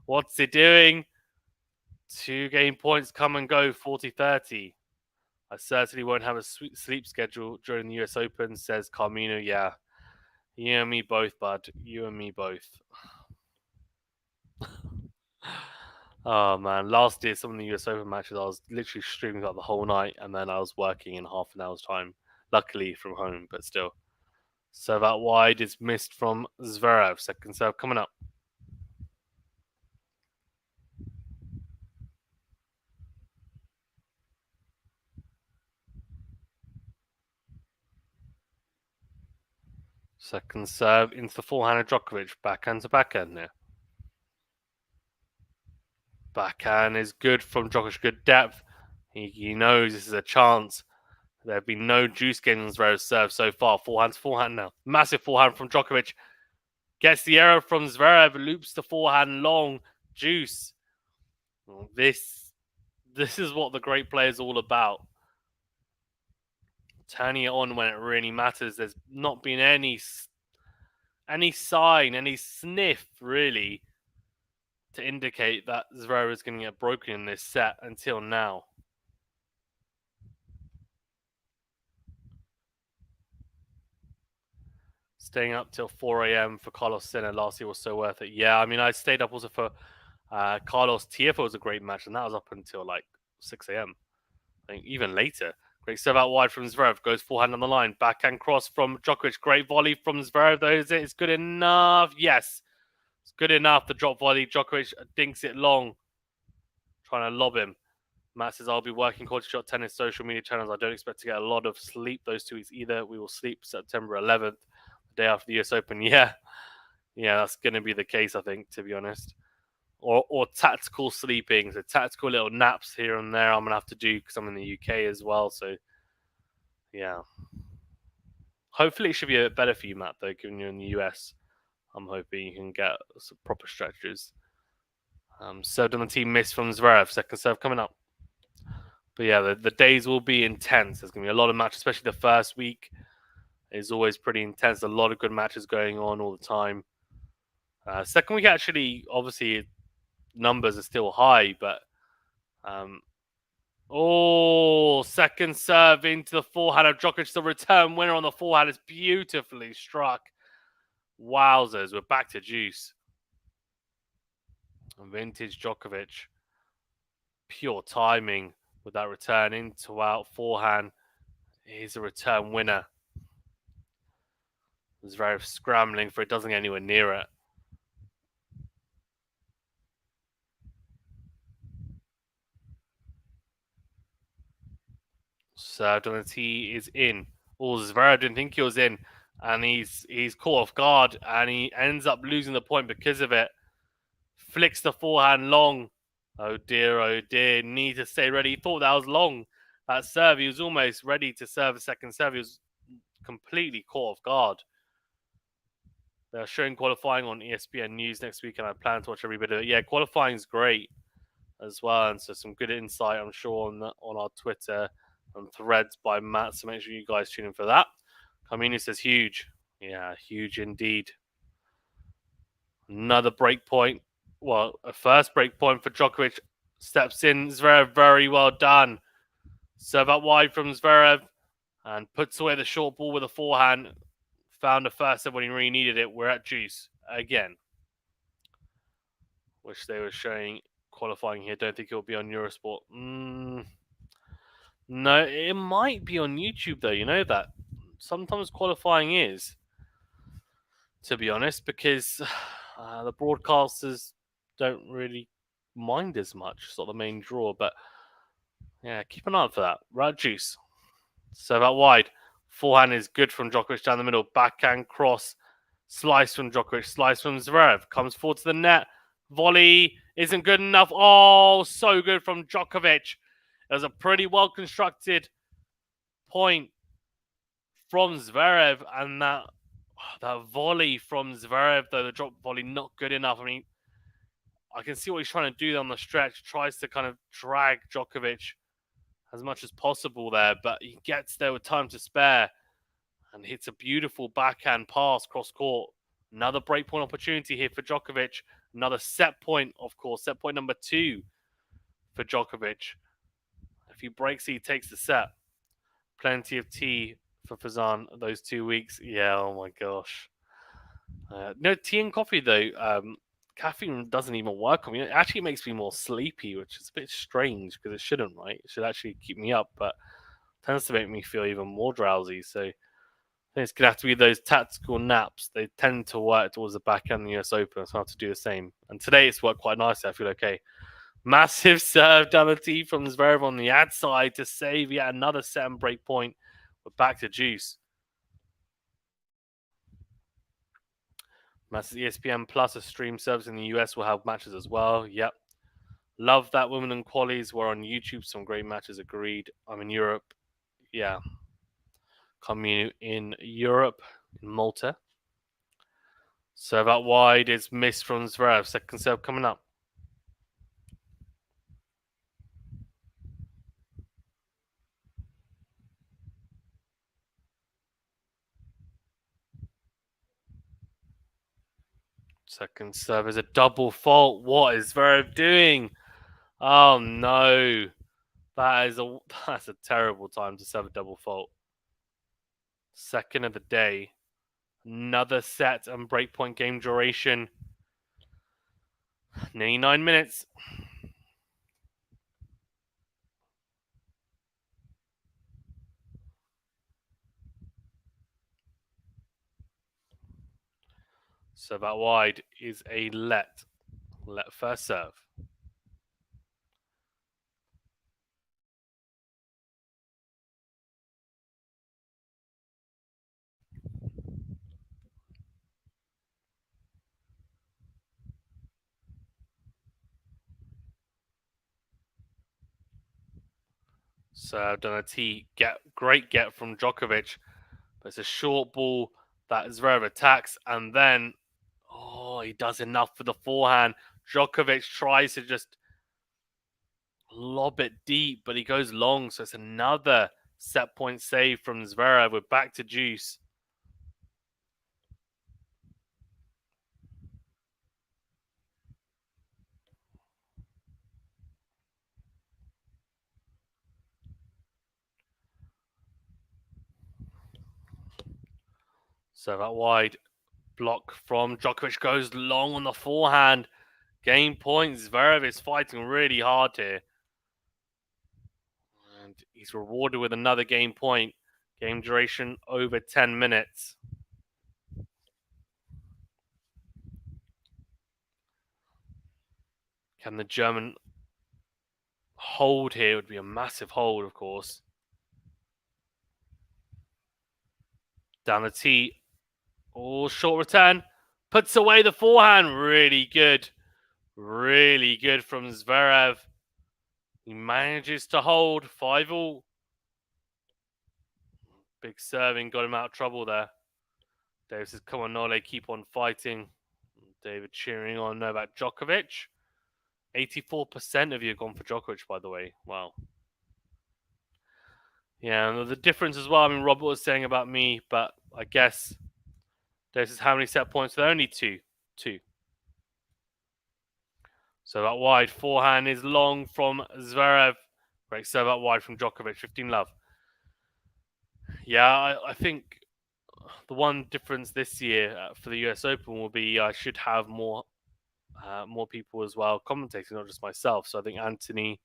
What's he doing? 2 game points come and go, 40-30. I certainly won't have a sleep schedule during the US Open, says Carmino. Yeah, you and me both, bud. You and me both. Oh man, last year some of the US Open matches I was literally streaming up the whole night, and then I was working in half an hour's time. Luckily from home, but still. Serve out wide is missed from Zverev. Second serve coming up. Second serve into the forehand of Djokovic. Backhand to backhand there. Backhand is good from Djokovic. Good depth. He knows this is a chance. There have been no juice games on Zverev's serve so far. Forehand to forehand now. Massive forehand from Djokovic. Gets the error from Zverev. Loops the forehand long. Juice. This is what the great player is all about. Turning it on when it really matters. There's not been any sign, any sniff, really, to indicate that Zverev is going to get broken in this set until now. Staying up till 4 a.m. for Carlos Sinner last year was so worth it. Yeah, I mean, I stayed up also for Carlos Tiafoe was a great match, and that was up until like 6 a.m. I think even later. Great serve out wide from Zverev. Goes forehand on the line. Backhand cross from Djokovic. Great volley from Zverev, though. Is it? It's good enough. Yes. It's good enough. The drop volley. Djokovic dinks it long. Trying to lob him. Matt says, I'll be working QualityShot tennis social media channels. I don't expect to get a lot of sleep those 2 weeks either. We will sleep September 11th, the day after the US Open. Yeah, that's going to be the case, I think, to be honest. Or tactical sleeping, so tactical little naps here and there I'm going to have to do because I'm in the UK as well. So, yeah. Hopefully it should be a bit better for you, Matt, though, given you're in the US. I'm hoping you can get some proper stretches. Served on the team miss from Zverev. Second serve coming up. But yeah, the days will be intense. There's going to be a lot of matches, especially the first week is always pretty intense. A lot of good matches going on all the time. Second week, actually, obviously, numbers are still high, but second serve into the forehand of Djokovic. The return winner on the forehand is beautifully struck. Wowzers, we're back to juice. Vintage Djokovic. Pure timing with that return into out forehand. He's a return winner. Zverev scrambling for it, doesn't get anywhere near it. Served on the tee is in. Oh, Zverev didn't think he was in, and he's caught off guard, and he ends up losing the point because of it. Flicks the forehand long. Oh dear, need to stay ready. He thought that was long. That serve, he was almost ready to serve a second serve. He was completely caught off guard. They're showing qualifying on ESPN News next week, and I plan to watch every bit of it. Yeah, qualifying is great as well, and so some good insight, I'm sure, on our Twitter and threads by Matt. So make sure you guys tune in for that. Carmini says huge. Yeah, huge indeed. Another break point. Well, a first break point for Djokovic. Steps in. Zverev, very well done. Serve up wide from Zverev and puts away the short ball with a forehand. Found a first serve when he really needed it. We're at juice again. Which they were showing qualifying here. Don't think it'll be on Eurosport. No, it might be on YouTube though. You know that. Sometimes qualifying is, to be honest, because the broadcasters don't really mind as much. Sort of the main draw, but yeah, keep an eye out for that. Right juice. Serve out wide. Forehand is good from Djokovic down the middle. Backhand cross. Slice from Djokovic. Slice from Zverev. Comes forward to the net. Volley isn't good enough. Oh, so good from Djokovic. It was a pretty well constructed point from Zverev, and that volley from Zverev, though the drop volley not good enough. I mean, I can see what he's trying to do on the stretch. Tries to kind of drag Djokovic as much as possible there, but he gets there with time to spare and hits a beautiful backhand pass cross court. Another breakpoint opportunity here for Djokovic. Another set point, of course. Set point number 2 for Djokovic. If he breaks it, he takes the set. Plenty of tea for Fazan those 2 weeks. Yeah, oh my gosh. No, tea and coffee, though. Caffeine doesn't even work on me. It actually makes me more sleepy, which is a bit strange because it shouldn't, right? It should actually keep me up, but tends to make me feel even more drowsy. So I think it's going to have to be those tactical naps. They tend to work towards the back end of the US Open, so I have to do the same. And today it's worked quite nicely. I feel okay. Massive serve down the tee from Zverev on the ad side to save yet another set and break point. We're back to juice. Massive ESPN Plus, a stream service in the US, will have matches as well. Yep. Love that Wimbledon qualies were on YouTube. Some great matches, agreed. I'm in Europe. Yeah. Coming in Europe, in Malta. Serve out wide is missed from Zverev. Second serve coming up. Second serve is a double fault. What is Zverev doing? Oh no. That's a terrible time to serve a double fault. Second of the day. Another set and breakpoint game duration. Nearly 9 minutes. Serve out wide is a let. Let first serve. Served on a tee. Great get from Djokovic. But it's a short ball that Zverev attacks, and then he does enough for the forehand. Djokovic tries to just lob it deep, but he goes long, so it's another set point save from Zverev. We're back to juice. So that wide block from Djokovic goes long on the forehand. Game point. Zverev is fighting really hard here. And he's rewarded with another game point. Game duration over 10 minutes. Can the German hold here? It would be a massive hold, of course. Down the tee. Oh, short return. Puts away the forehand. Really good. Really good from Zverev. He manages to hold 5-all. Big serving got him out of trouble there. David says, come on, Nole, keep on fighting. David cheering on Novak Djokovic. 84% of you have gone for Djokovic, by the way. Wow. Yeah, and the difference as well, I mean, Robert was saying about me, but I guess this is how many set points? There are only two. So that wide forehand is long from Zverev. Great serve out wide from Djokovic. 15-love. Yeah, I think the one difference this year for the US Open will be I should have more people as well commentating, not just myself. So I think Anthony's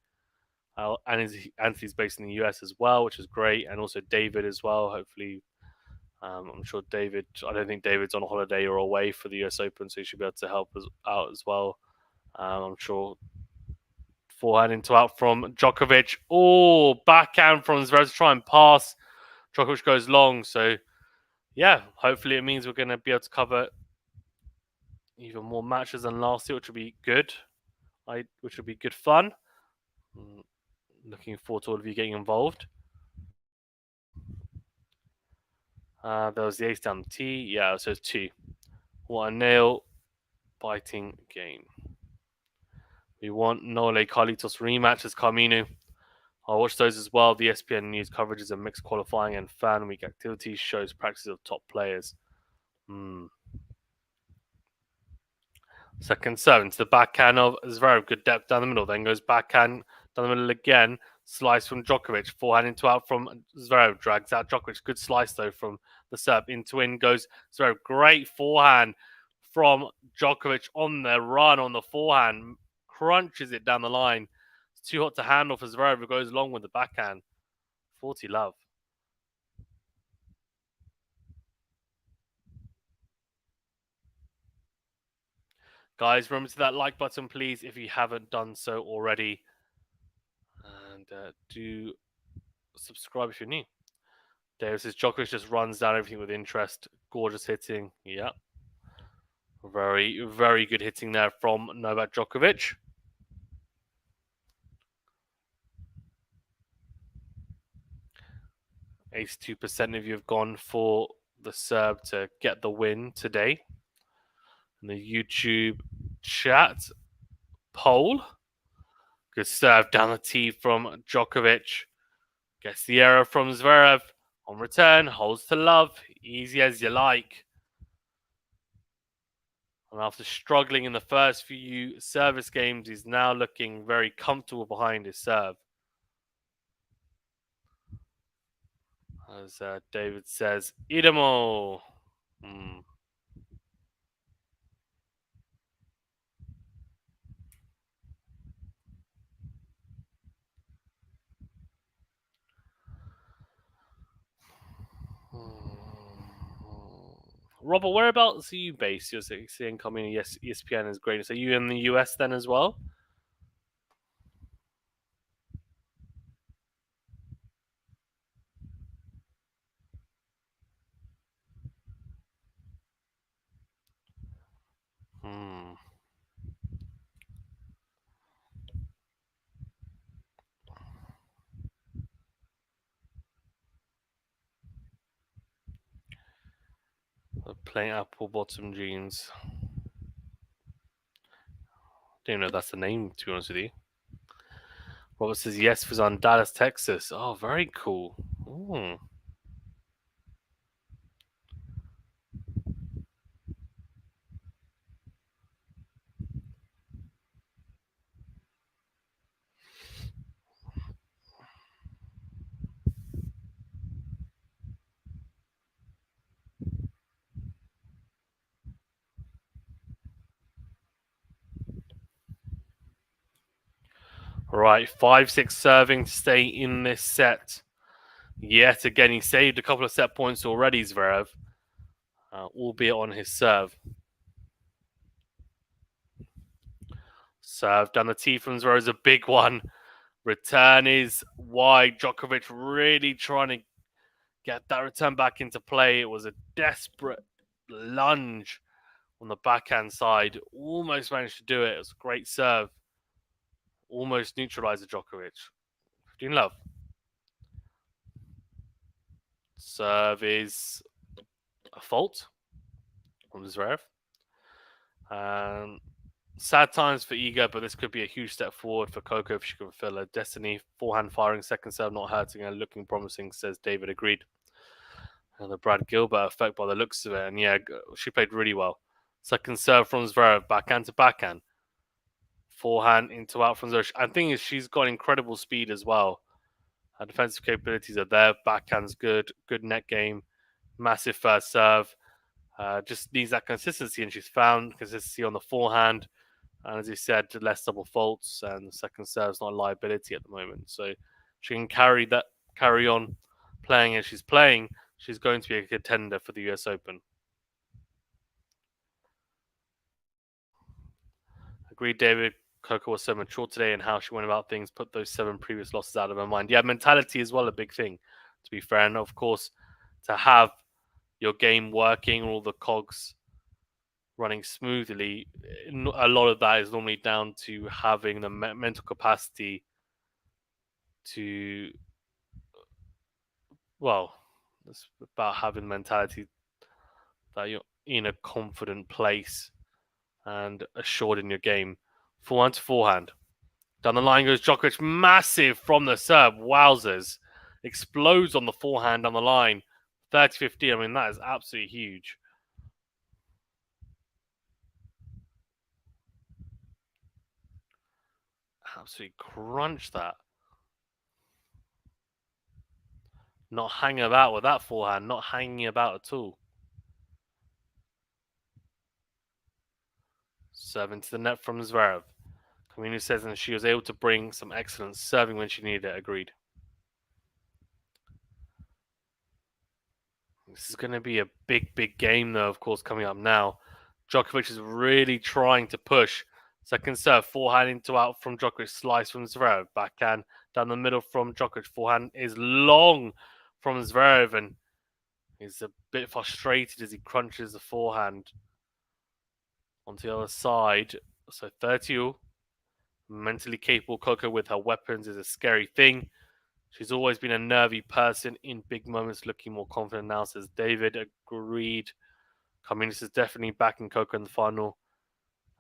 based in the US as well, which is great, and also David as well. Hopefully, I'm sure David. I don't think David's on a holiday or away for the US Open, so he should be able to help us out as well. I'm sure. Forehand into out from Djokovic. Oh, backhand from Zverev to try and pass. Djokovic goes long, so yeah, hopefully it means we're going to be able to cover even more matches than last year, which will be good. Which will be good fun. Looking forward to all of you getting involved. There was the ace down the tee. Yeah, so it's 2. What a nail biting game. We want Nole Carlitos rematches, Carmino. I'll watch those as well. The ESPN News coverages of mixed qualifying and fan week activities shows practices of top players. Second serve into the backhand of Zverev. Good depth down the middle. Then goes backhand down the middle again. Slice from Djokovic. Forehand into out from Zverev. Drags out Djokovic. Good slice though from the serve. Into in goes Zverev. Great forehand from Djokovic on the run on the forehand. Crunches it down the line. It's too hot to handle for Zverev, who goes long with the backhand. 40-love. Guys, remember to that like button, please, if you haven't done so already. And do subscribe if you're new. Davis says Djokovic just runs down everything with interest. Gorgeous hitting. Yeah. Very, very good hitting there from Novak Djokovic. Ace 2% of you have gone for the serve to get the win today. In the YouTube chat poll. Good serve down the tee from Djokovic. Gets the error from Zverev. On return, holds to love. Easy as you like. And after struggling in the first few service games, he's now looking very comfortable behind his serve. As David says, Idemo. Robert, whereabouts are you based? You're saying coming. Yes, ESPN is great. So are you in the US then as well? Playing apple bottom jeans. Don't know if that's the name, to be honest with you. Robert says yes was on Dallas, Texas. Oh, very cool. Right, 5-6 serving to stay in this set. Yet again, he saved a couple of set points already, Zverev, albeit on his serve. Serve down the tee from Zverev is a big one. Return is wide. Djokovic really trying to get that return back into play. It was a desperate lunge on the backhand side. Almost managed to do it. It was a great serve. Almost neutralized Djokovic. 15 love. Serve is a fault from Zverev. Sad times for Iga, but this could be a huge step forward for Coco if she can fulfill her destiny. Forehand firing, second serve not hurting her, looking promising, says David. Agreed. And the Brad Gilbert effect by the looks of it. And yeah, she played really well. Second serve from Zverev, backhand to backhand. Forehand into out from Zverev. And the thing is, she's got incredible speed as well. Her defensive capabilities are there. Backhand's good. Good net game. Massive first serve. Just needs that consistency, and she's found consistency on the forehand. And as you said, less double faults, and the second serve's not a liability at the moment. So she can carry on playing as she's playing. She's going to be a contender for the US Open. Agreed, David. Coco was so mature today and how she went about things, put those 7 previous losses out of her mind. Yeah, mentality as well, a big thing, to be fair. And of course, to have your game working, all the cogs running smoothly, a lot of that is normally down to having the mental capacity to, well, it's about having the mentality that you're in a confident place and assured in your game. Forehand to forehand. Down the line goes Djokovic, massive from the serve. Wowzers. Explodes on the forehand down the line. 30-15, I mean, that is absolutely huge. Absolutely crunch that. Not hanging about with that forehand. Not hanging about at all. Serving to the net from Zverev. Kaminu says that she was able to bring some excellent serving when she needed it. Agreed. This is going to be a big game, though, of course, coming up now. Djokovic is really trying to push. Second serve, forehand into out from Djokovic, slice from Zverev. Backhand down the middle from Djokovic. Forehand is long from Zverev, and he's a bit frustrated as he crunches the forehand onto the other side. So 30-all. Mentally capable Coco with her weapons is a scary thing. She's always been a nervy person in big moments, looking more confident now, says David. Agreed. Communist is definitely backing Coco in the final.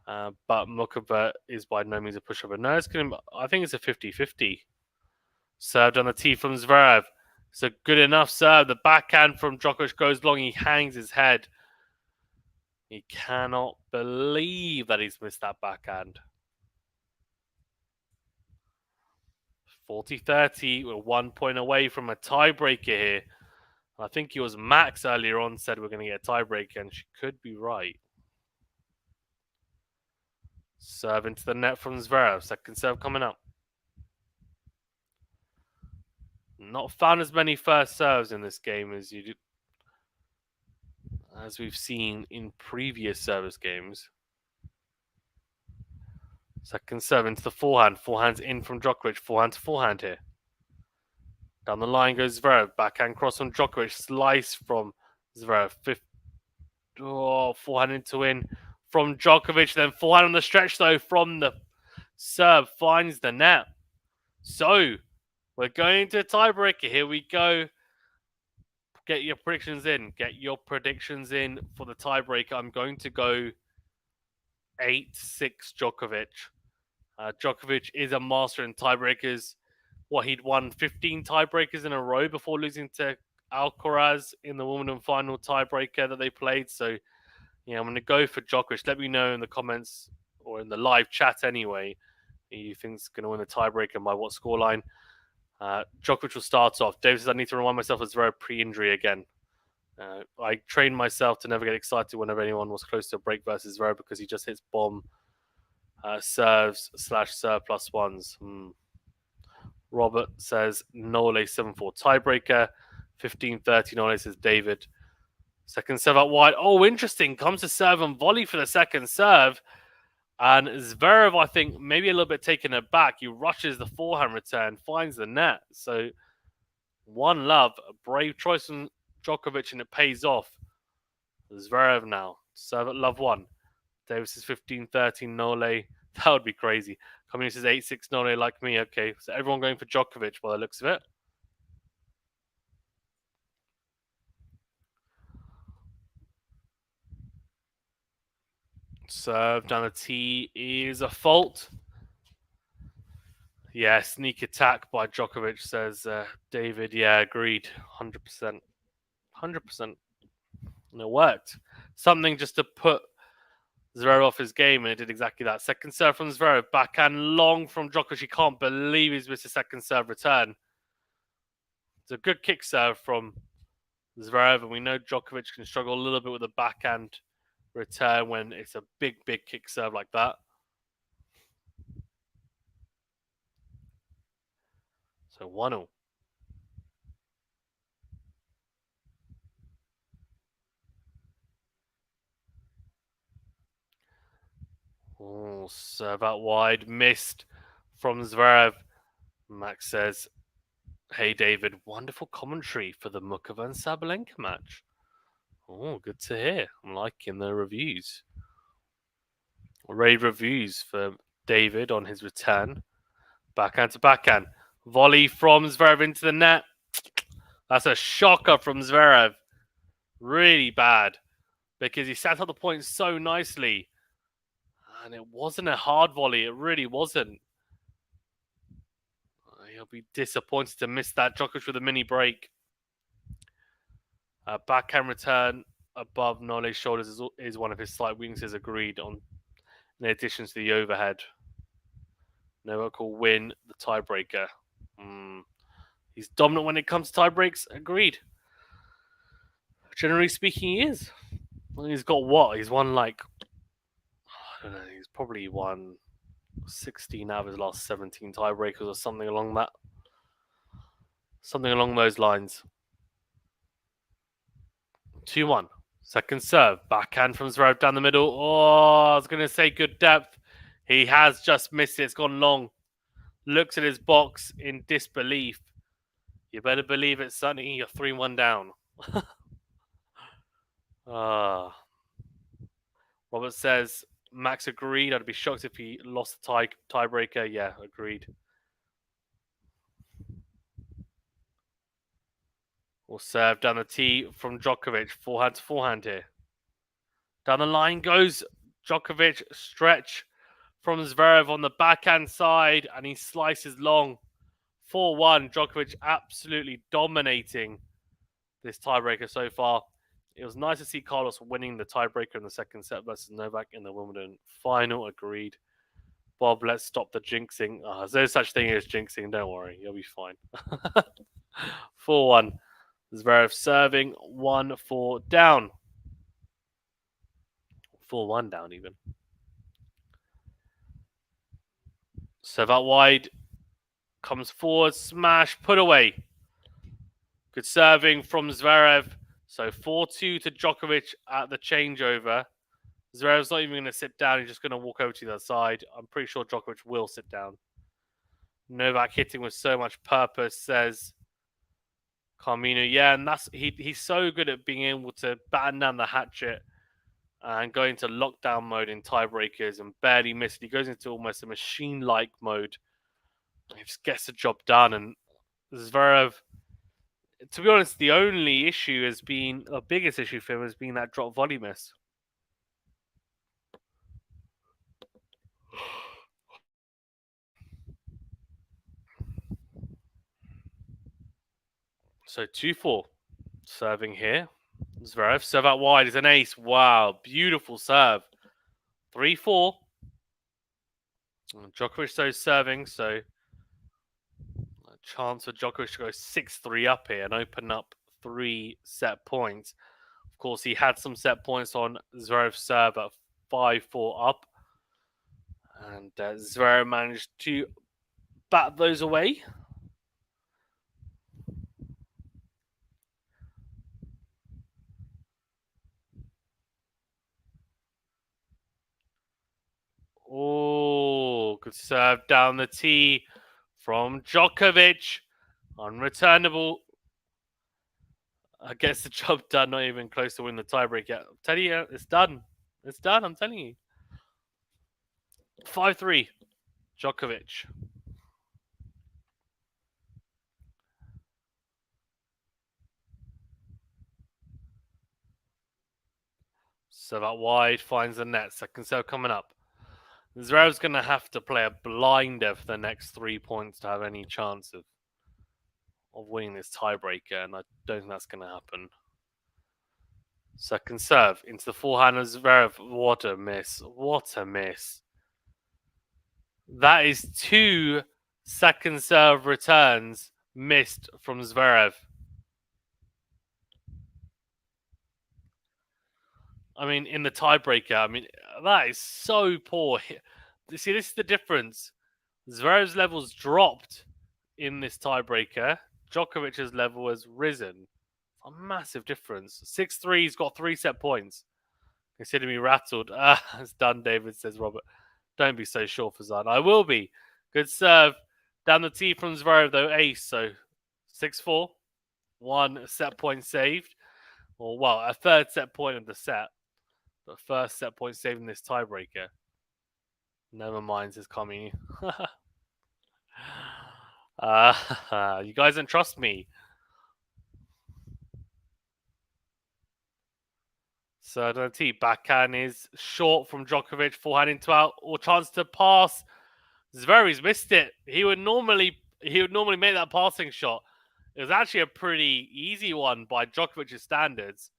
But Mukova is by no means a pushover. No, I think it's a 50-50. Served on the tee from Zverev. It's a good enough serve. The backhand from Djokovic goes long. He hangs his head. He cannot believe that he's missed that backhand. 40-30. We're 1 point away from a tiebreaker here. I think it was Max earlier on said we're going to get a tiebreaker, and she could be right. Serve into the net from Zverev. Second serve coming up. Not found as many first serves in this game as we've seen in previous service games. Second serve into the forehand. Forehand's in from Djokovic. Forehand to forehand here. Down the line goes Zverev. Backhand cross on Djokovic. Slice from Zverev. Forehand into in from Djokovic. Then forehand on the stretch, though, from the serve. Finds the net. So, we're going to a tiebreaker. Here we go. Get your predictions in. Get your predictions in for the tiebreaker. I'm going to go 8-6 Djokovic. Djokovic is a master in tiebreakers. He'd won 15 tiebreakers in a row before losing to Alcaraz in the Wimbledon final tiebreaker that they played. So, yeah, I'm going to go for Djokovic. Let me know in the comments or in the live chat anyway, who you think's going to win the tiebreaker and by what scoreline. Djokovic will start off. David says, I need to remind myself of Zverev pre-injury again. I trained myself to never get excited whenever anyone was close to a break versus Zverev because he just hits bomb serves / serve plus ones. Robert says Nole 7-4 tiebreaker. 15-30 Nole says David. Second serve out wide. Oh, interesting. Comes to serve and volley for the second serve. And Zverev, I think, maybe a little bit taken aback. He rushes the forehand return, finds the net. So One love, a brave choice from Djokovic, and it pays off. Zverev now. Serve at love 1. Davis is 15-13 Nole. That would be crazy. Communist is 8-6 Nole like me. Okay, so everyone going for Djokovic by the looks of it. Serve down the tee is a fault. Yeah, sneak attack by Djokovic, says David. Yeah, agreed. 100%. 100%. And it worked. Something just to put Zverev off his game, and it did exactly that. Second serve from Zverev. Backhand long from Djokovic. He can't believe he's missed a second serve return. It's a good kick serve from Zverev, and we know Djokovic can struggle a little bit with a backhand return when it's a big kick serve like that. So 1-0. Oh, serve out wide. Missed from Zverev. Max says, hey, David, wonderful commentary for the Mukova and Sabalenka match. Oh, good to hear. I'm liking the reviews. Rave reviews for David on his return. Backhand to backhand. Volley from Zverev into the net. That's a shocker from Zverev. Really bad. Because he set up the point so nicely. And it wasn't a hard volley. It really wasn't. He'll be disappointed to miss that. Djokovic with a mini break. Backhand return above Nole's shoulders is one of his slight weaknesses, agreed on. In addition to the overhead. Novak will win the tiebreaker. He's dominant when it comes to tiebreaks, agreed. Generally speaking, he is. Well, he's got what? He's won like, I don't know, he's probably won 16 out of his last 17 tiebreakers or something along that. Something along those lines. 2-1. Second serve. Backhand from Zverev down the middle. Oh, I was going to say good depth. He has just missed it. It's gone long. Looks at his box in disbelief. You better believe it, Sonny. You're 3-1 down. Robert says, Max agreed. I'd be shocked if he lost the tiebreaker. Yeah, agreed. Will serve down the tee from Djokovic. Forehand to forehand here. Down the line goes Djokovic. Stretch from Zverev on the backhand side, and he slices long. 4-1. Djokovic absolutely dominating this tiebreaker so far. It was nice to see Carlos winning the tiebreaker in the second set versus Novak in the Wimbledon final. Agreed. Bob, let's stop the jinxing. There's no such thing as jinxing. Don't worry. You'll be fine. 4-1. Zverev serving. 1-4 down. 4-1 down even. Serve out wide. Comes forward. Smash. Put away. Good serving from Zverev. So 4-2 to Djokovic at the changeover. Zverev's not even going to sit down. He's just going to walk over to the other side. I'm pretty sure Djokovic will sit down. Novak hitting with so much purpose, says Carmino. Yeah, and he's so good at being able to batten down the hatchet and go into lockdown mode in tiebreakers and barely miss it. He goes into almost a machine-like mode. He just gets the job done. And Zverev, to be honest, the only issue has been, the biggest issue for him has been that drop volley miss. So 2-4. Serving here. Zverev, serve out wide is an ace. Wow, beautiful serve. 3-4. Djokovic so serving, so a chance for Djokovic to go 6-3 up here and open up 3 set points. Of course, he had some set points on Zverev's serve at 5-4 up. And Zverev managed to bat those away. Oh, good serve down the tee from Djokovic. Unreturnable. Gets the job done, not even close to winning the tiebreak yet. I'm telling you, it's done. It's done, I'm telling you. 5-3, Djokovic. So that wide finds the net. Second serve coming up. Zverev's going to have to play a blinder for the next 3 points to have any chance of winning this tiebreaker, and I don't think that's going to happen. Second serve into the forehand of Zverev. What a miss. What a miss. That is 2 second serve returns missed from Zverev. I mean, in the tiebreaker, I mean, that is so poor. See, this is the difference. Zverev's level's dropped in this tiebreaker. Djokovic's level has risen. A massive difference. 6-3, he's got 3 set points. Consider me rattled. It's done, David, says Robert. Don't be so sure, Fazan. I will be. Good serve. Down the tee from Zverev, though, ace. So 6-4. 1 set point saved. Or, well, a third set point of the set. But first set point saved in this tiebreaker. Never mind, says Kami. You guys don't trust me. So the tee backhand is short from Djokovic, forehand into out, or chance to pass. Zverev's missed it. He would normally make that passing shot. It was actually a pretty easy one by Djokovic's standards.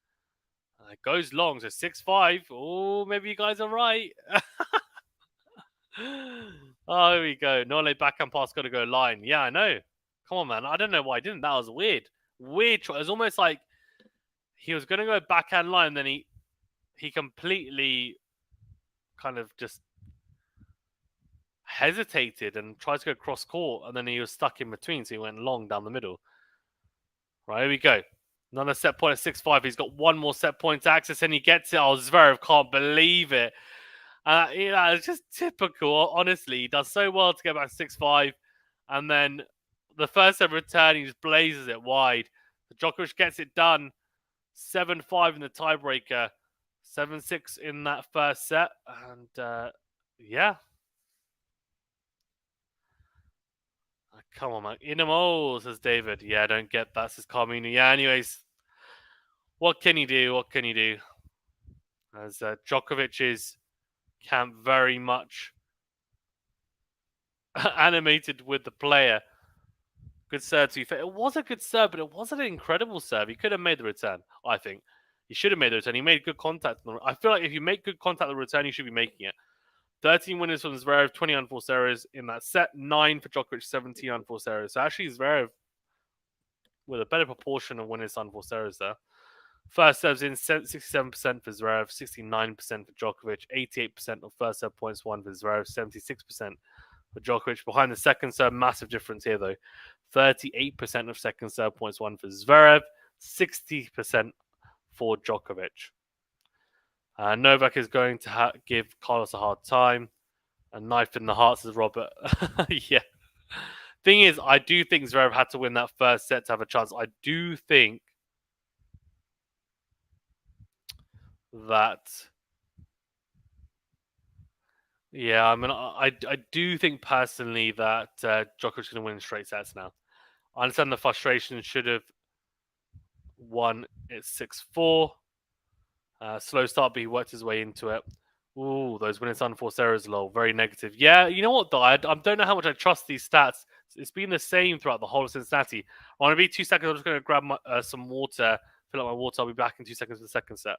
It goes long, so 6-5. Oh, maybe you guys are right. Oh, here we go. Nole backhand pass got to go line. Yeah, I know. Come on, man. I don't know why I didn't. That was weird. Weird. It was almost like he was going to go backhand line, then he completely kind of just hesitated and tried to go cross court, and then he was stuck in between, so he went long down the middle. Right, here we go. Another set point at 6-5. He's got one more set point to access, and he gets it. Oh, Zverev can't believe it. It's just typical, honestly. He does so well to get back to 6-5, and then the first set return, he just blazes it wide. Djokovic gets it done. 7-5 in the tiebreaker. 7-6 in that first set. And, yeah. Come on, man. Inamo, says David. Yeah, I don't get that, says Carmina. Yeah, anyways. What can you do? What can you do? As Djokovic's camp very much animated with the player. Good serve, to be fair. It was a good serve, but it wasn't an incredible serve. He could have made the return, I think. He should have made the return. He made good contact. I feel like if you make good contact on the return, you should be making it. 13 winners from Zverev, 20 unforced errors in that set. 9 for Djokovic, 17 unforced errors. So actually, Zverev with a better proportion of winners unforced errors there. First serves in 67% for Zverev, 69% for Djokovic, 88% of first serve points won for Zverev, 76% for Djokovic. Behind the second serve, massive difference here though. 38% of second serve points won for Zverev, 60% for Djokovic. Novak is going to give Carlos a hard time. A knife in the heart, says Robert. Yeah. Thing is, I do think Zverev had to win that first set to have a chance. I do think that. Yeah, I mean, I do think personally that Djokovic's going to win straight sets now. I understand the frustration, should have won at 6-4. Slow start, but he worked his way into it. Ooh, those winners unforced errors, lol. Very negative. Yeah, you know what, though? I don't know how much I trust these stats. It's been the same throughout the whole of Cincinnati. I want to be 2 seconds. I'm just going to grab some water, fill up my water. I'll be back in 2 seconds for the second set.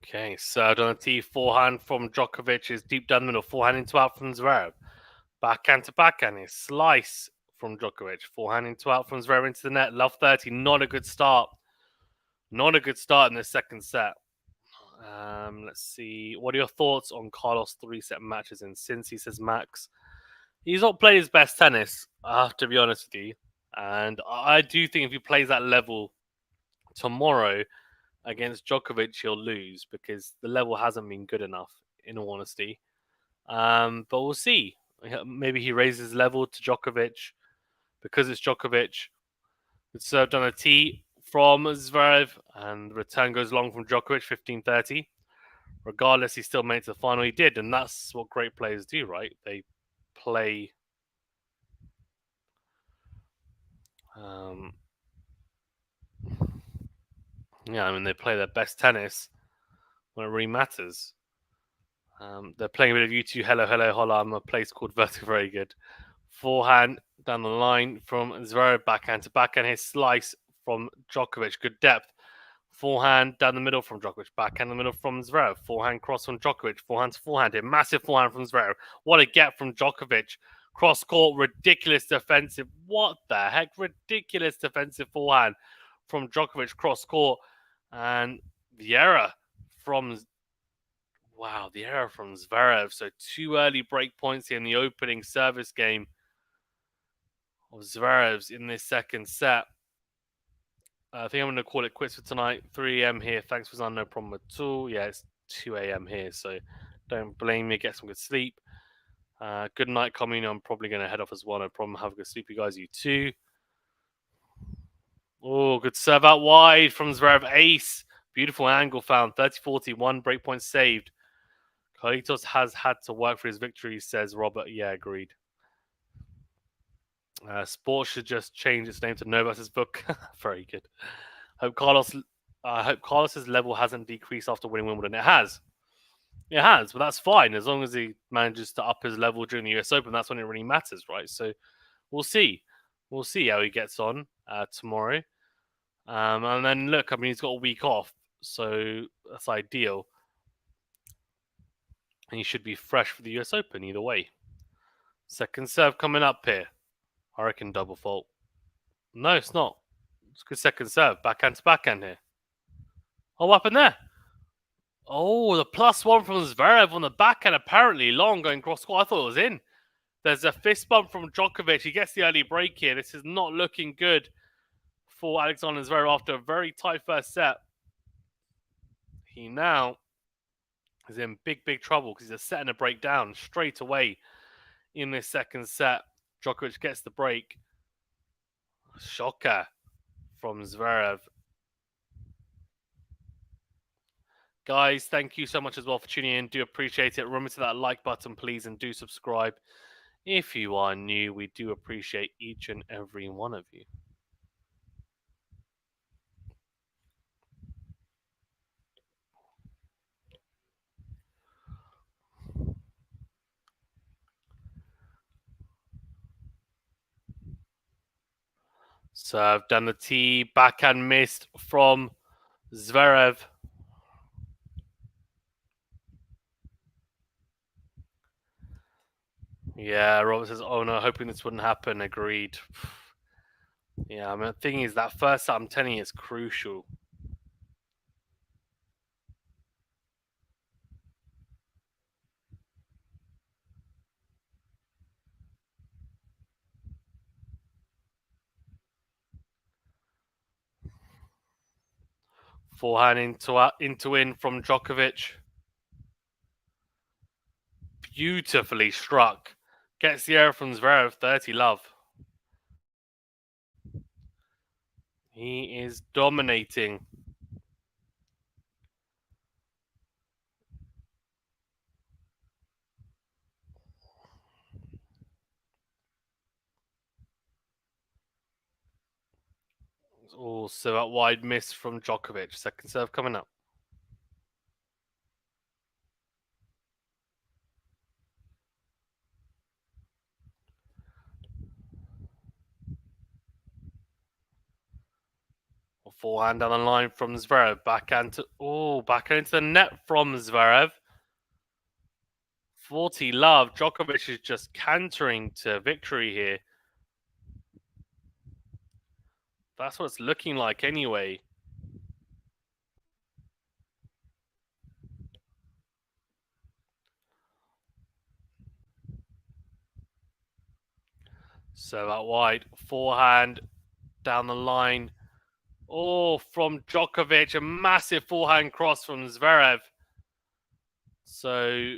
Okay, served on the tee, forehand from Djokovic is deep down the middle, forehand into out from Zverev. Backhand to backhand is slice from Djokovic, forehand into out from Zverev into the net. Love 30, not a good start. Not a good start in the second set. Let's see. What are your thoughts on Carlos' 3-set matches? And since he says Max, he's not played his best tennis, I have to be honest with you. And I do think if he plays that level tomorrow against Djokovic, he'll lose because the level hasn't been good enough, in all honesty. But we'll see. Maybe he raises level to Djokovic because it's Djokovic. It's served on a tee from Zverev, and the return goes long from Djokovic, 15-30. Regardless, he still made it to the final. He did, and that's what great players do, right? They play. They play their best tennis when it really matters. They're playing a bit of U2, hello, hello, holla. I'm a place called Vertigo, very good. Forehand down the line from Zverev, backhand to backhand. His slice from Djokovic, good depth. Forehand down the middle from Djokovic, backhand in the middle from Zverev. Forehand cross from Djokovic, forehand to forehand here. Massive forehand from Zverev. What a get from Djokovic. Cross court, ridiculous defensive. What the heck? Ridiculous defensive forehand from Djokovic cross court. And the error from Zverev. So 2 early break points here in the opening service game of Zverev's in this second set. I think I'm going to call it quits for tonight. 3 a.m. here. Thanks for no problem at all. Yeah, it's 2 a.m. here, so don't blame me. Get some good sleep. Good night, Coming. I'm probably going to head off as well. No problem. Have a good sleep, you guys. You too. Oh, good serve out wide from Zverev. Ace. Beautiful angle found. 30-40. 1 breakpoint saved. Carlitos has had to work for his victory, says Robert. Yeah, agreed. Sports should just change its name to Novak's book. Very good. I hope Carlos's level hasn't decreased after winning Wimbledon. It has, but that's fine as long as he manages to up his level during the US Open. That's when it really matters, right? So we'll see. We'll see how he gets on tomorrow. And then look, I mean, he's got a week off, so that's ideal. And he should be fresh for the US Open either way. Second serve coming up here. I reckon double fault. No, it's not. It's a good second serve. Backhand to backhand here. Oh, what happened there? Oh, the +1 from Zverev on the backhand. Apparently long going cross court. I thought it was in. There's a fist bump from Djokovic. He gets the early break here. This is not looking good for Alexander Zverev after a very tight first set. He now is in big, big trouble because he's setting a break down straight away in this second set. Djokovic gets the break. Shocker from Zverev. Guys, thank you so much as well for tuning in. Do appreciate it. Remember to that like button, please, and do subscribe. If you are new, we do appreciate each and every one of you. Serve down the tee, backhand missed from Zverev. Yeah, Robert says, oh no, hoping this wouldn't happen. Agreed. Yeah, I mean, the thing is, that first set, I'm telling you, is crucial. Forehand into in from Djokovic. Beautifully struck. Gets the error from Zverev. 30 love. He is dominating. Also a wide miss from Djokovic. Second serve coming up. Forehand down the line from Zverev. Backhand into the net from Zverev. 40 love. Djokovic is just cantering to victory here. That's what it's looking like anyway. So out wide. Forehand down the line. Oh, from Djokovic. A massive forehand cross from Zverev. So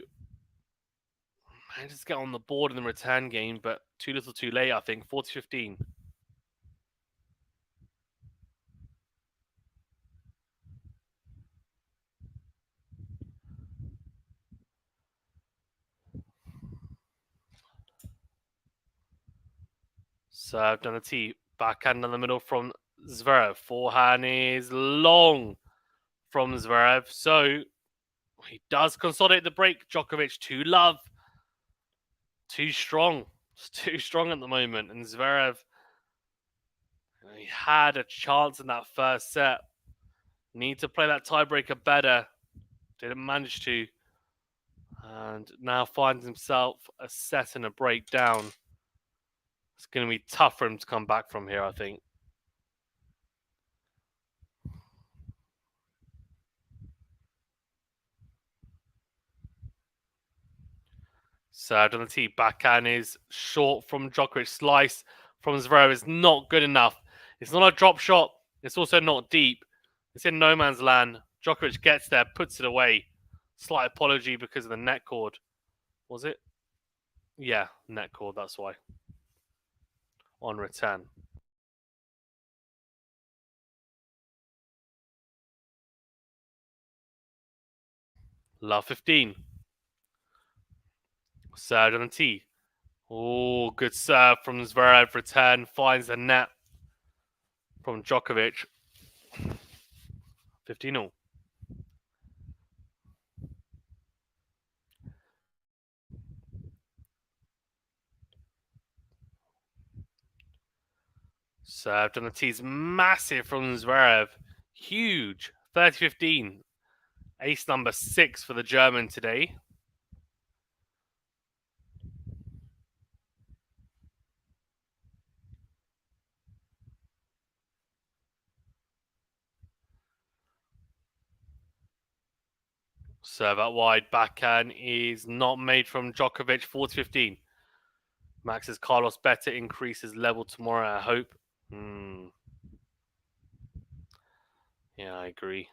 managed to get on the board in the return game, but too little too late, I think. 40-15. Served on the tee. Backhand in the middle from Zverev. Forehand is long from Zverev. So he does consolidate the break. Djokovic, too love. Too strong. It's too strong at the moment. And Zverev, he had a chance in that first set. Need to play that tiebreaker better. Didn't manage to. And now finds himself a set and a break down. It's going to be tough for him to come back from here, I think. Served on the tee. Backhand is short from Djokovic. Slice from Zverev is not good enough. It's not a drop shot. It's also not deep. It's in no man's land. Djokovic gets there, puts it away. Slight apology because of the net cord. Was it? Yeah, net cord, that's why. On return. Love 15. Served on the tee. Oh, good serve from Zverev. Return finds the net from Djokovic. 15-0. Served on the tees. Massive from Zverev. Huge. 30-15. Ace number 6 for the German today. Serve out wide. Backhand is not made from Djokovic. 40-15. Max says Carlos better increase his level tomorrow, I hope. Yeah, I agree.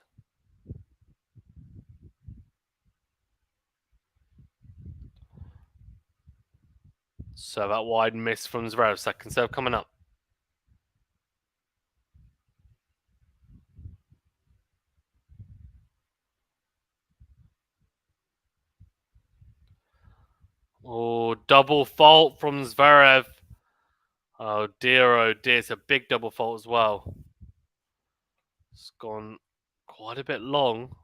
Serve out wide. Miss from Zverev. Second serve coming up. Oh, double fault from Zverev. Oh dear, it's a big double fault as well. It's gone quite a bit long.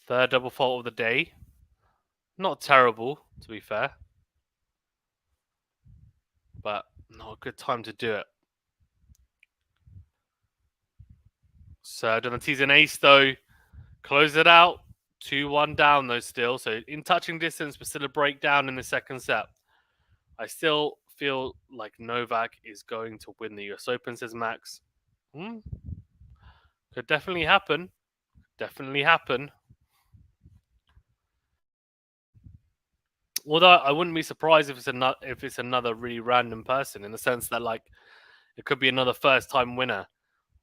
Third double fault of the day. Not terrible, to be fair. But not a good time to do it. Served on the T's and ace, though. Close it out. 2-1 down, though, still. So in touching distance, but still a breakdown in the second set. I still feel like Novak is going to win the US Open, says Max. Could definitely happen. Definitely happen. Although I wouldn't be surprised if it's another really random person, in the sense that like it could be another first time winner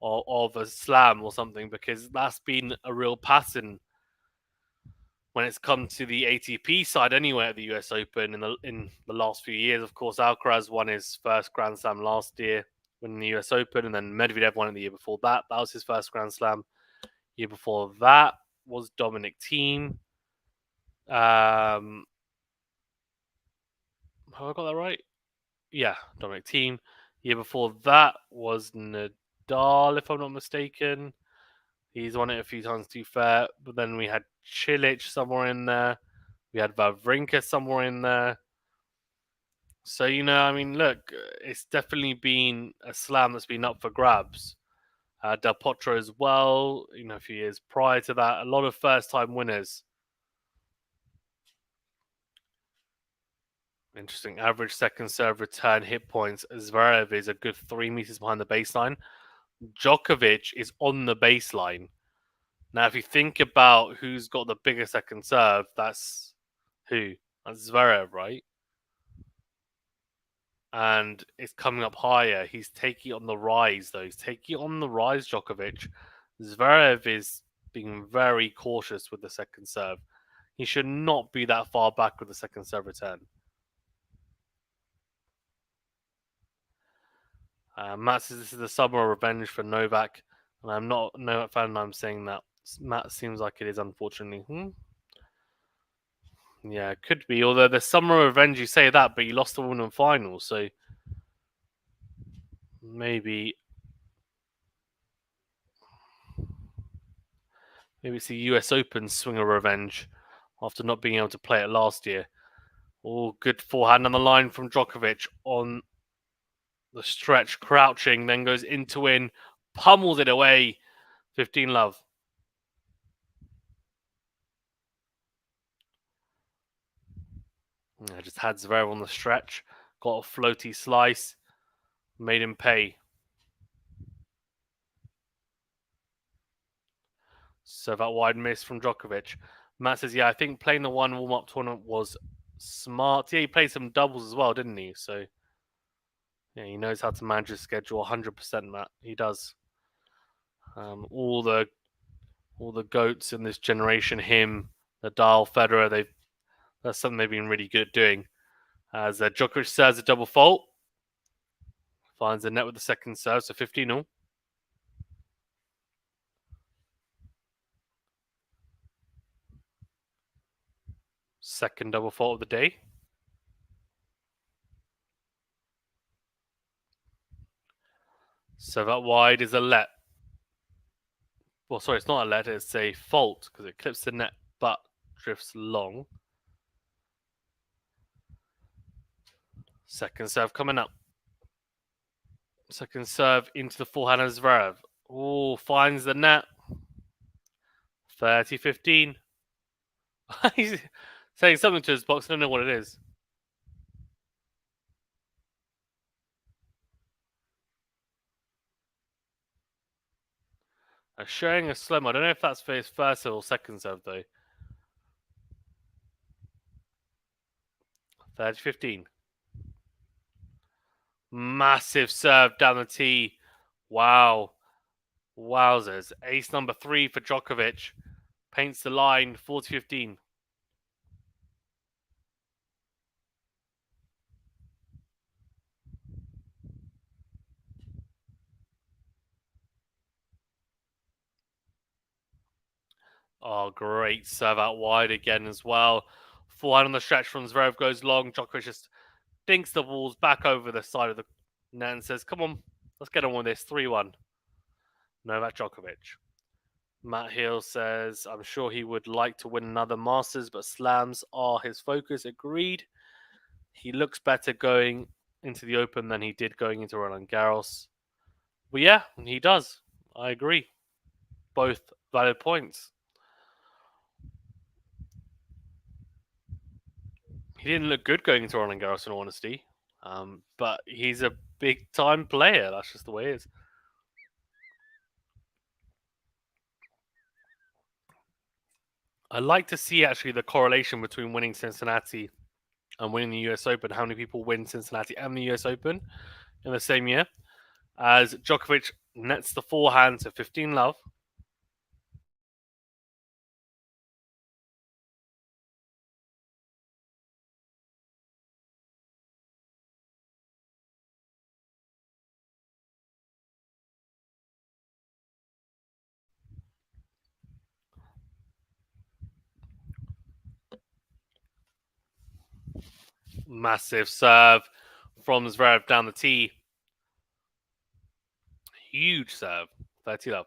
of a slam or something, because that's been a real pattern when it's come to the ATP side anyway at the US Open in the last few years. Of course, Alcaraz won his first Grand Slam last year winning the US Open, and then Medvedev won it the year before that. That was his first Grand Slam. Year before that was Dominic Thiem. Have I got that right? Yeah, Dominic Thiem. Year before that was Nadal, if I'm not mistaken. He's won it a few times, to be fair. But then we had Cilic somewhere in there. We had Wawrinka somewhere in there. So, I mean, look, it's definitely been a slam that's been up for grabs. Del Potro as well, a few years prior to that. A lot of first-time winners. Interesting. Average second serve return hit points. Zverev is a good 3 meters behind the baseline. Djokovic is on the baseline. Now, if you think about who's got the bigger second serve, that's who? That's Zverev, right? And it's coming up higher. He's taking it on the rise, though. He's taking it on the rise, Djokovic. Zverev is being very cautious with the second serve. He should not be that far back with the second serve return. Matt says this is the summer of revenge for Novak, and I'm not a Novak fan, and I'm saying that. Matt seems like it is, unfortunately. Yeah, it could be. Although the summer of revenge, you say that, but you lost the Wimbledon final, so maybe it's the US Open swing of revenge after not being able to play it last year. Oh, good forehand on the line from Djokovic on the stretch, crouching, then goes in to win, pummels it away. 15-love. I just had Zverev on the stretch, got a floaty slice, made him pay. So that wide miss from Djokovic. Matt says, yeah, I think playing the one warm-up tournament was smart. Yeah, he played some doubles as well, didn't he? So, yeah, he knows how to manage his schedule 100%, Matt. He does. All the GOATs in this generation, him, Nadal, Federer, that's something they've been really good at doing. As Djokovic serves a double fault, finds the net with the second serve, so 15-0. Second double fault of the day. So that wide is a let. Well, sorry, it's not a let, it's a fault because it clips the net but drifts long. Second serve coming up. Second serve into the forehand of Zverev. Oh, finds the net. 30-15. He's saying something to his box. I don't know what it is. Showing a slim. I don't know if that's for his first or second serve, though. 30-15. Massive serve down the tee. Wow. Wowzers. Ace number 3 for Djokovic. Paints the line. 40-15. Oh, great serve out wide again as well. Forehand on the stretch from Zverev goes long. Djokovic just dinks the balls back over the side of the net and says, come on, let's get on with this. 3-1. Novak Djokovic. Matt Hill says, I'm sure he would like to win another Masters, but slams are his focus. Agreed. He looks better going into the Open than he did going into Roland Garros. But yeah, he does. I agree. Both valid points. He didn't look good going into Roland Garros, in all honesty. But he's a big-time player. That's just the way it is. I like to see, actually, the correlation between winning Cincinnati and winning the US Open. How many people win Cincinnati and the US Open in the same year? As Djokovic nets the forehand to 15-love. Massive serve from Zverev down the tee. Huge serve. 30-love.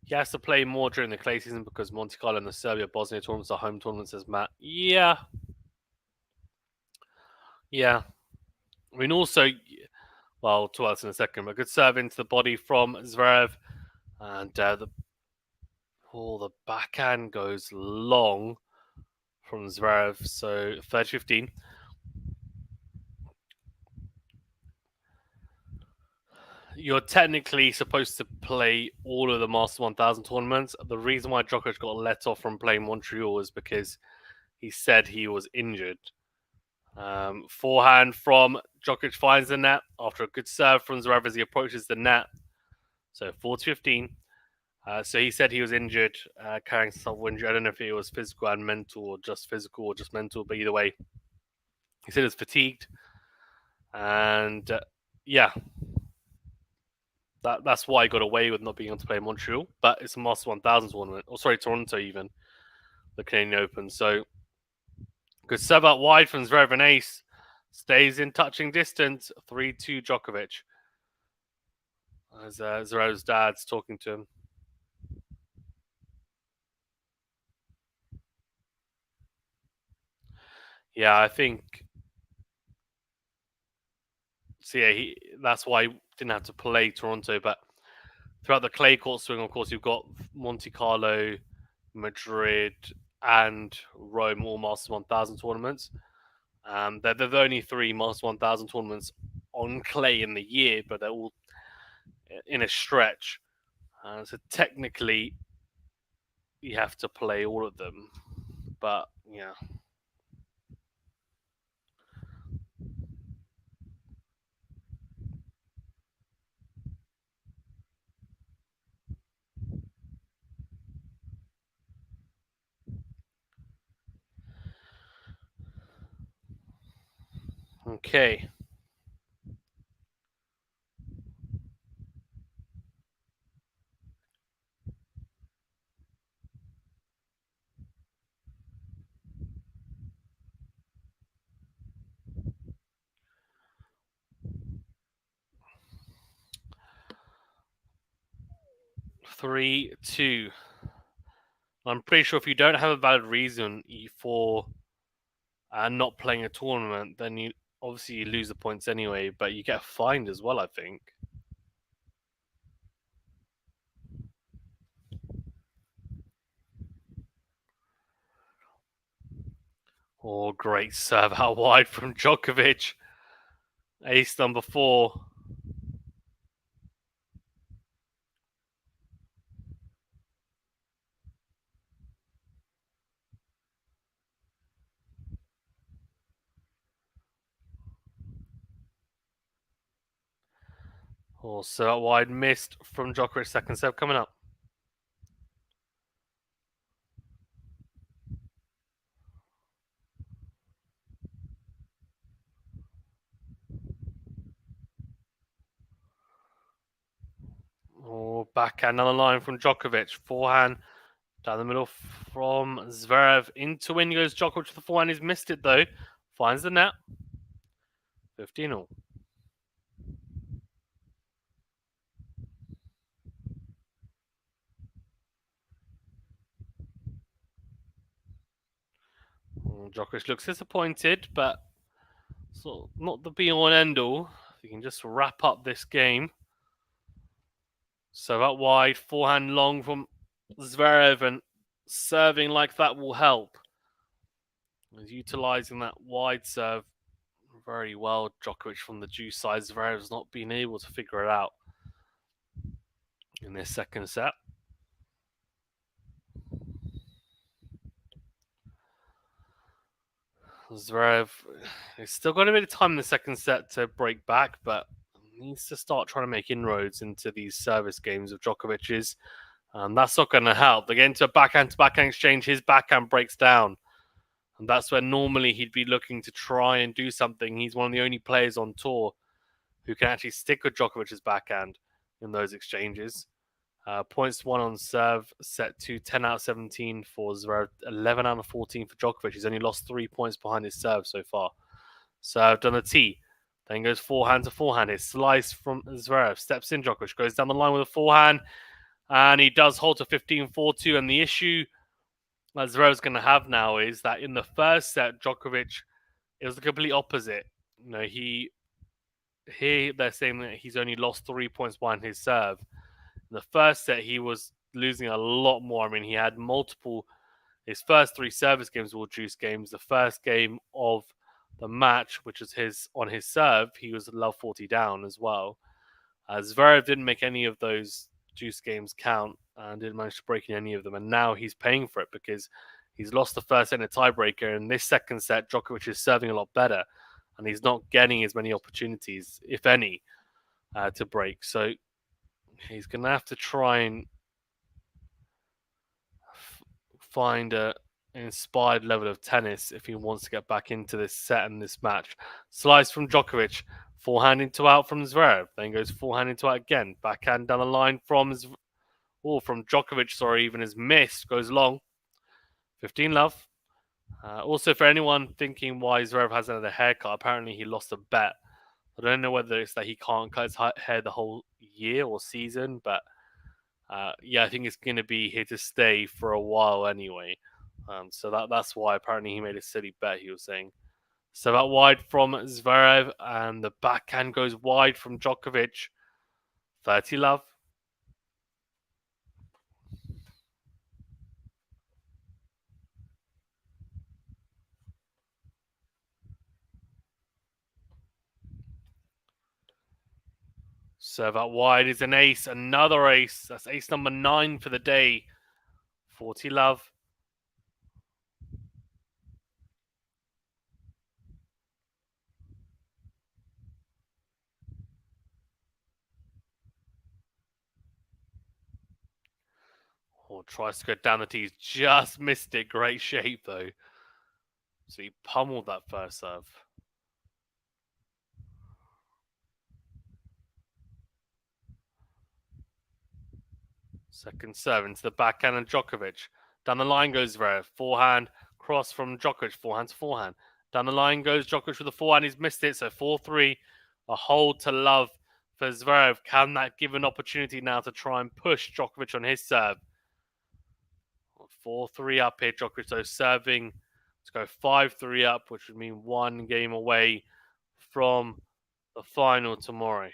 He has to play more during the clay season because Monte Carlo and the Serbia-Bosnia tournaments are home tournaments, says Matt. Yeah. I mean, also, well, 2 hours in a second, but good serve into the body from Zverev. And the backhand goes long from Zverev, so 30-15. You're technically supposed to play all of the Master 1000 tournaments. The reason why Djokovic got let off from playing Montreal is because he said he was injured. Forehand from Djokovic finds the net after a good serve from Zverev as he approaches the net. So 4-15. So he said he was injured, carrying some injury. I don't know if it was physical and mental, or just physical or just mental, but either way, he said he was fatigued. And yeah, that's why he got away with not being able to play in Montreal. But it's a Master 1000 tournament. Or sorry, Toronto even, the Canadian Open. So good serve out wide from Zverev, an ace. Stays in touching distance. 3-2 Djokovic. As Zverev's dad's talking to him. Yeah, I think. So yeah, that's why he didn't have to play Toronto. But throughout the clay court swing, of course, you've got Monte Carlo, Madrid, and Rome, all Masters 1000 tournaments. They're the only three Masters 1000 tournaments on clay in the year, but they're all in a stretch. So technically, you have to play all of them. But yeah. Okay. Three, two. I'm pretty sure if you don't have a valid reason for not playing a tournament, then you obviously lose the points anyway, but you get fined as well, I think. Oh, great serve out wide from Djokovic. Ace number 4. Oh, serve out wide missed from Djokovic. Second serve coming up. Oh, backhand another line from Djokovic. Forehand down the middle from Zverev. Into win goes Djokovic with the forehand. He's missed it though. Finds the net. 15-all. Djokovic looks disappointed, but sort of not the be all and end all. You can just wrap up this game. So out wide, forehand long from Zverev, and serving like that will help. He's utilising that wide serve very well. Djokovic from the juice side. Zverev's not been able to figure it out in this second set. Zverev has still got a bit of time in the second set to break back, but needs to start trying to make inroads into these service games of Djokovic's. That's not going to help. They get into a backhand to backhand exchange. His backhand breaks down. And that's where normally he'd be looking to try and do something. He's one of the only players on tour who can actually stick with Djokovic's backhand in those exchanges. Points won on serve, set to 10 out of 17 for Zverev, 11 out of 14 for Djokovic. He's only lost 3 points behind his serve so far. Served on a tee. Then goes forehand to forehand. His slice from Zverev. Steps in Djokovic. Goes down the line with a forehand. And he does hold to 15-4-2. And the issue that Zverev's going to have now is that in the first set, Djokovic, it was the complete opposite. You know, here they're saying that he's only lost 3 points behind his serve. The first set, he was losing a lot more. I mean, he had multiple. His first 3 service games were juice games. The first game of the match, which was on his serve, he was love 40 down as well. Zverev didn't make any of those juice games count and didn't manage to break in any of them. And now he's paying for it because he's lost the first set in a tiebreaker. And this second set, Djokovic is serving a lot better. And he's not getting as many opportunities, if any, to break. So he's going to have to try and find an inspired level of tennis if he wants to get back into this set and this match. Slice from Djokovic, forehand into out from Zverev, then goes forehand into out again. Backhand down the line from Djokovic, sorry, even his miss goes long. 15 love. Also, for anyone thinking why Zverev hasn't had a haircut, apparently he lost a bet. I don't know whether it's that he can't cut his hair the whole year or season, but yeah, I think it's going to be here to stay for a while anyway. So that's why apparently he made a silly bet, he was saying. So that wide from Zverev, and the backhand goes wide from Djokovic. 30 love. So that wide is an ace, another ace. That's ace number 9 for the day. 40 love. Oh, tries to go down the tees. Just missed it. Great shape, though. So he pummeled that first serve. Second serve into the backhand and Djokovic. Down the line goes Zverev. Forehand, cross from Djokovic. Forehand to forehand. Down the line goes Djokovic with the forehand. He's missed it. So 4-3. A hold to love for Zverev. Can that give an opportunity now to try and push Djokovic on his serve? 4-3 up here. Djokovic, though, serving to go 5-3 up, which would mean 1 game away from the final tomorrow.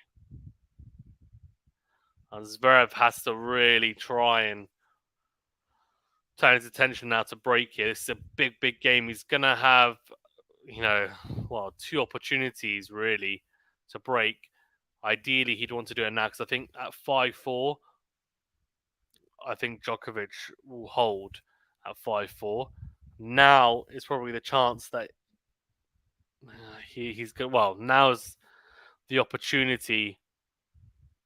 And Zverev has to really try and turn his attention now to break here. This is a big, big game. He's going to have, 2 opportunities really to break. Ideally, he'd want to do it now because I think at 5-4, I think Djokovic will hold at 5-4. Now is probably the chance that he's good. Well, now's the opportunity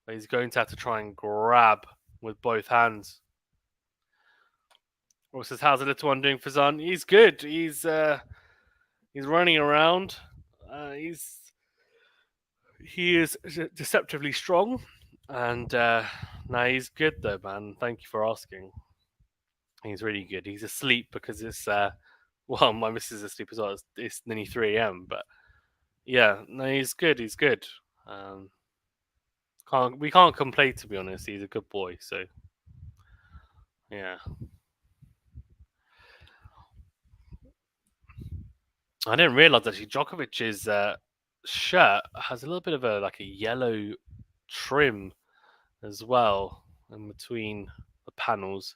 that he's going to have to try and grab with both hands. Or says, how's the little one doing, Fazan? He's good. He's running around. He is deceptively strong, and now he's good though, man. Thank you for asking. He's really good. He's asleep because it's my missus is asleep as well. It's nearly 3 a.m. But yeah, no, he's good. He's good. We can't complain, to be honest. He's a good boy. So yeah. I didn't realize actually Djokovic's shirt has a little bit of a yellow trim as well in between the panels.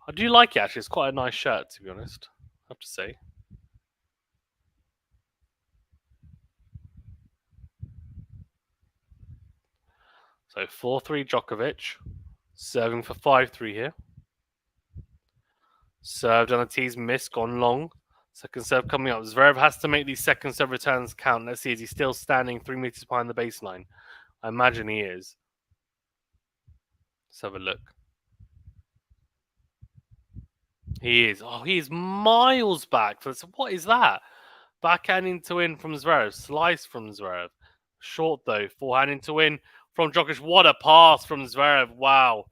I do like it actually. It's quite a nice shirt, to be honest. I have to say. So 4-3 Djokovic, serving for 5-3 here. Served on the tees, missed, gone long. Second serve coming up. Zverev has to make these second serve returns count. Let's see, is he still standing 3 meters behind the baseline? I imagine he is. Let's have a look. He is. Oh, he is miles back. What is that? Backhand into in from Zverev. Slice from Zverev. Short though. Forehand into in from Djokovic. What a pass from Zverev. Wow.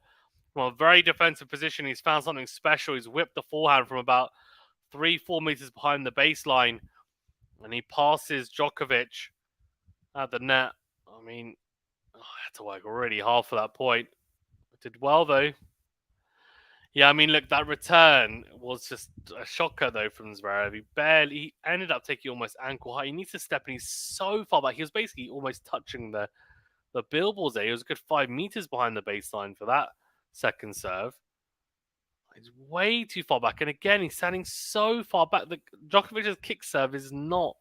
From a very defensive position, he's found something special. He's whipped the forehand from about 3-4 meters behind the baseline. And he passes Djokovic at the net. I mean, I had to work really hard for that point. Did well though. Yeah, I mean, look, that return was just a shocker, though, from Zverev. He ended up taking almost ankle high. He needs to step in. He's so far back. He was basically almost touching the the billboards there. He was a good 5 meters behind the baseline for that second serve. He's way too far back. And again, he's standing so far back. Djokovic's kick serve is not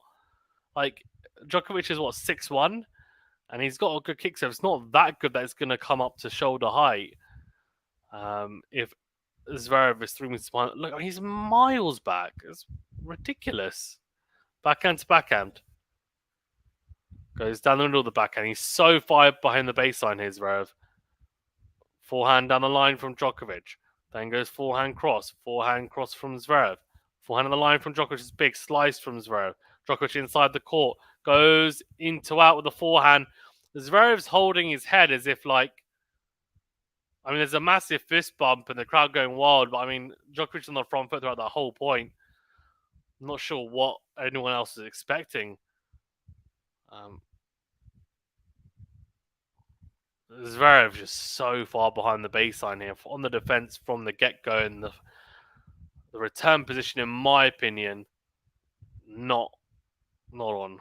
like Djokovic is what 6'1", and he's got a good kick serve. It's not that good that it's going to come up to shoulder height. If Zverev is 3 meters behind, look, he's miles back. It's ridiculous. Backhand to backhand. Goes down the middle of the backhand. He's so far behind the baseline here, Zverev. Forehand down the line from Djokovic. Then goes forehand cross. Forehand cross from Zverev. Forehand on the line from Djokovic. It's big slice from Zverev. Djokovic inside the court. Goes into out with the forehand. Zverev's holding his head as if like, I mean, there's a massive fist bump and the crowd going wild, but I mean, Djokovic on the front foot throughout that whole point. I'm not sure what anyone else is expecting. Zverev just so far behind the baseline here on the defense from the get-go, and the return position, in my opinion, not on.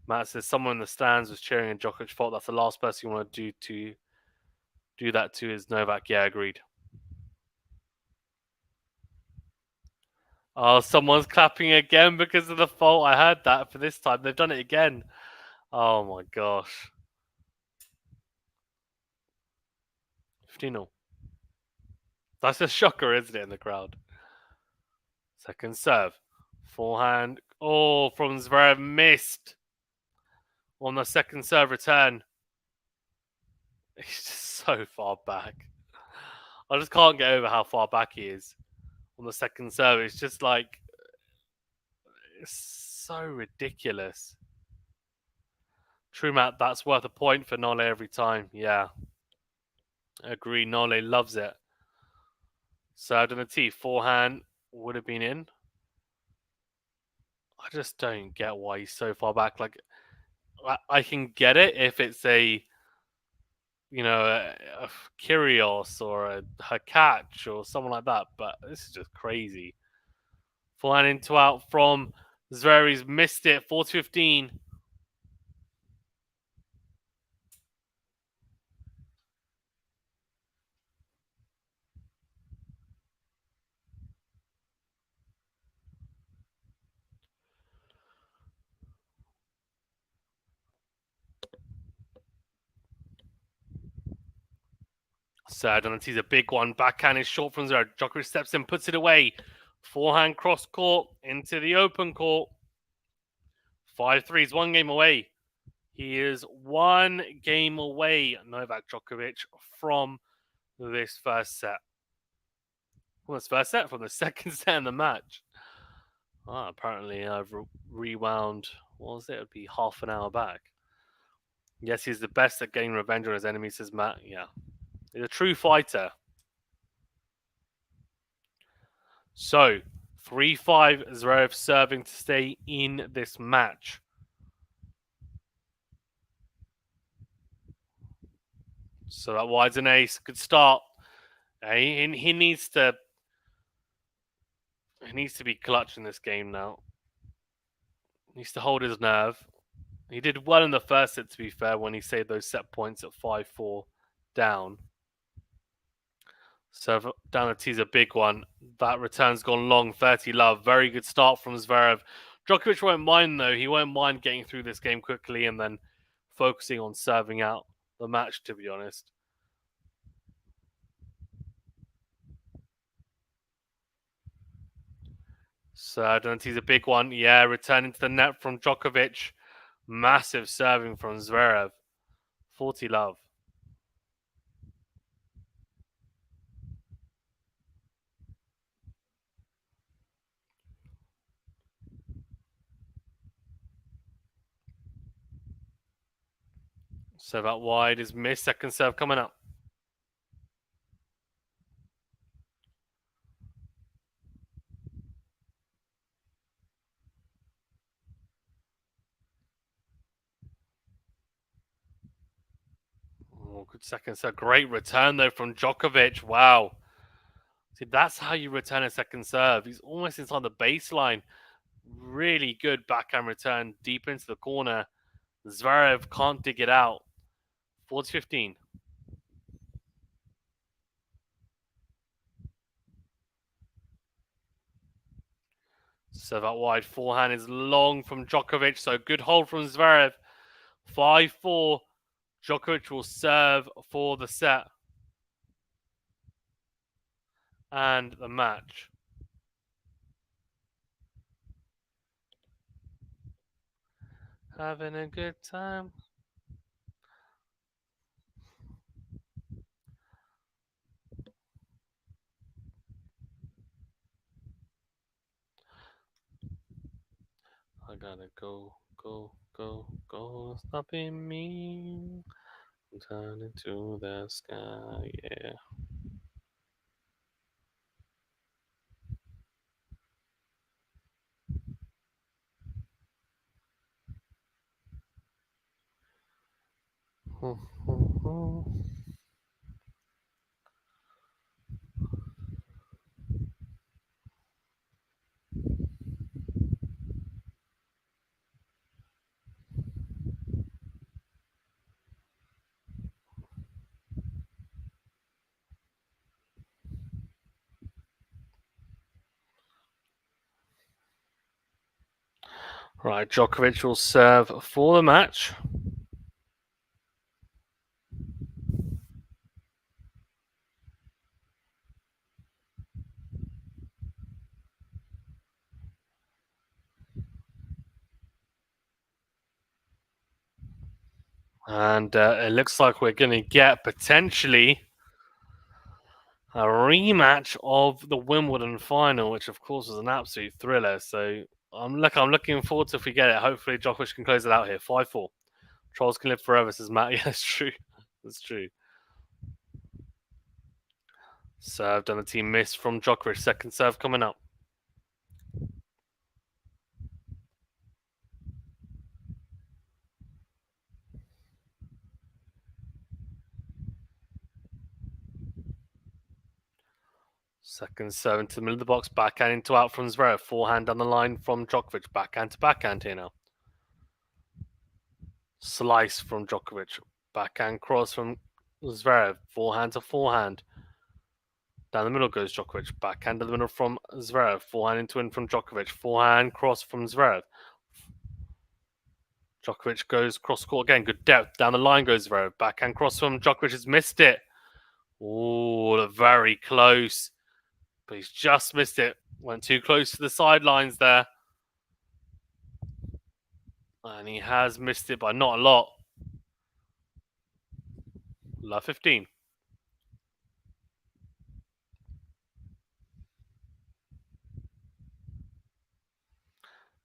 Matt says someone in the stands was cheering and Djokovic fault. That's the last person you want to do that to is Novak. Yeah, agreed. Oh, someone's clapping again because of the fault. I heard that for this time. They've done it again. Oh my gosh. 15-0. That's a shocker, isn't it, in the crowd? Second serve. Forehand. Oh, from Zverev. Missed. On the second serve return. He's just so far back. I just can't get over how far back he is on the second serve. It's just like, it's so ridiculous. True, Matt, that's worth a point for Nole every time. Yeah. Agree, Nole loves it. Served on the tee. Forehand would have been in. I just don't get why he's so far back. Like, I can get it if it's a Kyrgios or a Hakac or someone like that, but this is just crazy. Forehand into out from Zverev. He's missed it. 4-15. Served on the tee's a big one. Backhand is short from Zverev. Djokovic steps in, puts it away. Forehand cross court into the open court. 5-3 is 1 game away. He is 1 game away, Novak Djokovic, from this first set. From this first set, from the second set in the match. Apparently I've rewound. What was it? It would be half an hour back. Yes, he's the best at getting revenge on his enemies, says Matt. Yeah. He's a true fighter. So, 3-5, Zverev serving to stay in this match. So that wide's an ace. Good start. He needs to be clutch in this game now. He needs to hold his nerve. He did well in the first set, to be fair, when he saved those set points at 5-4 down. So down the tee's a big one. That return's gone long. 30 love. Very good start from Zverev. Djokovic won't mind, though. He won't mind getting through this game quickly and then focusing on serving out the match, to be honest. So down the tee's a big one. Yeah, returning to the net from Djokovic. Massive serving from Zverev. 40 love. Serve out wide is missed. Second serve coming up. Oh, good second serve. Great return, though, from Djokovic. Wow. See, that's how you return a second serve. He's almost inside the baseline. Really good backhand return deep into the corner. Zverev can't dig it out. 4-15. Serve out wide. Forehand is long from Djokovic, so good hold from Zverev. 5-4. Djokovic will serve for the set and the match. Having a good time. I gotta go, go, go, go. Stopping me. Turn into the sky, yeah. Right, Djokovic will serve for the match. And it looks like we're going to get potentially a rematch of the Wimbledon final, which of course was an absolute thriller. So I'm looking forward to if we get it. Hopefully Djokovic can close it out here. 5-4. Trolls can live forever, says Matt. Yeah, that's true. That's true. Served and the team miss from Djokovic. Second serve coming up. Second serve into the middle of the box. Backhand into out from Zverev. Forehand down the line from Djokovic. Backhand to backhand here now. Slice from Djokovic. Backhand cross from Zverev. Forehand to forehand. Down the middle goes Djokovic. Backhand to the middle from Zverev. Forehand into in from Djokovic. Forehand cross from Zverev. Djokovic goes cross court again. Good depth. Down the line goes Zverev. Backhand cross from Djokovic has missed it. Oh, very close. But he's just missed it. Went too close to the sidelines there. And he has missed it by not a lot. Love 15.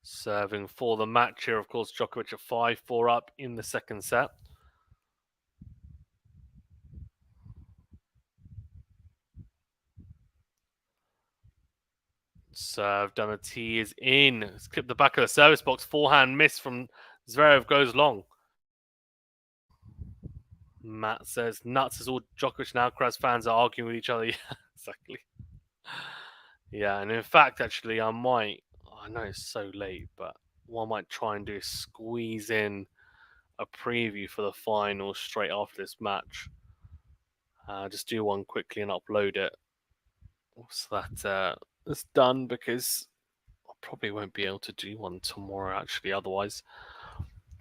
Serving for the match here, of course, Djokovic at 5-4 up in the second set. Serve down the tee is in. It's clipped the back of the service box. Forehand miss from Zverev goes long. Matt says nuts as all Djokovic and Alcaraz fans are arguing with each other. Yeah, exactly. Yeah, and in fact, actually, I know it's so late, but what I might try and do is squeeze in a preview for the final straight after this match. Just do one quickly and upload it. So that it's done because I probably won't be able to do one tomorrow, actually, otherwise,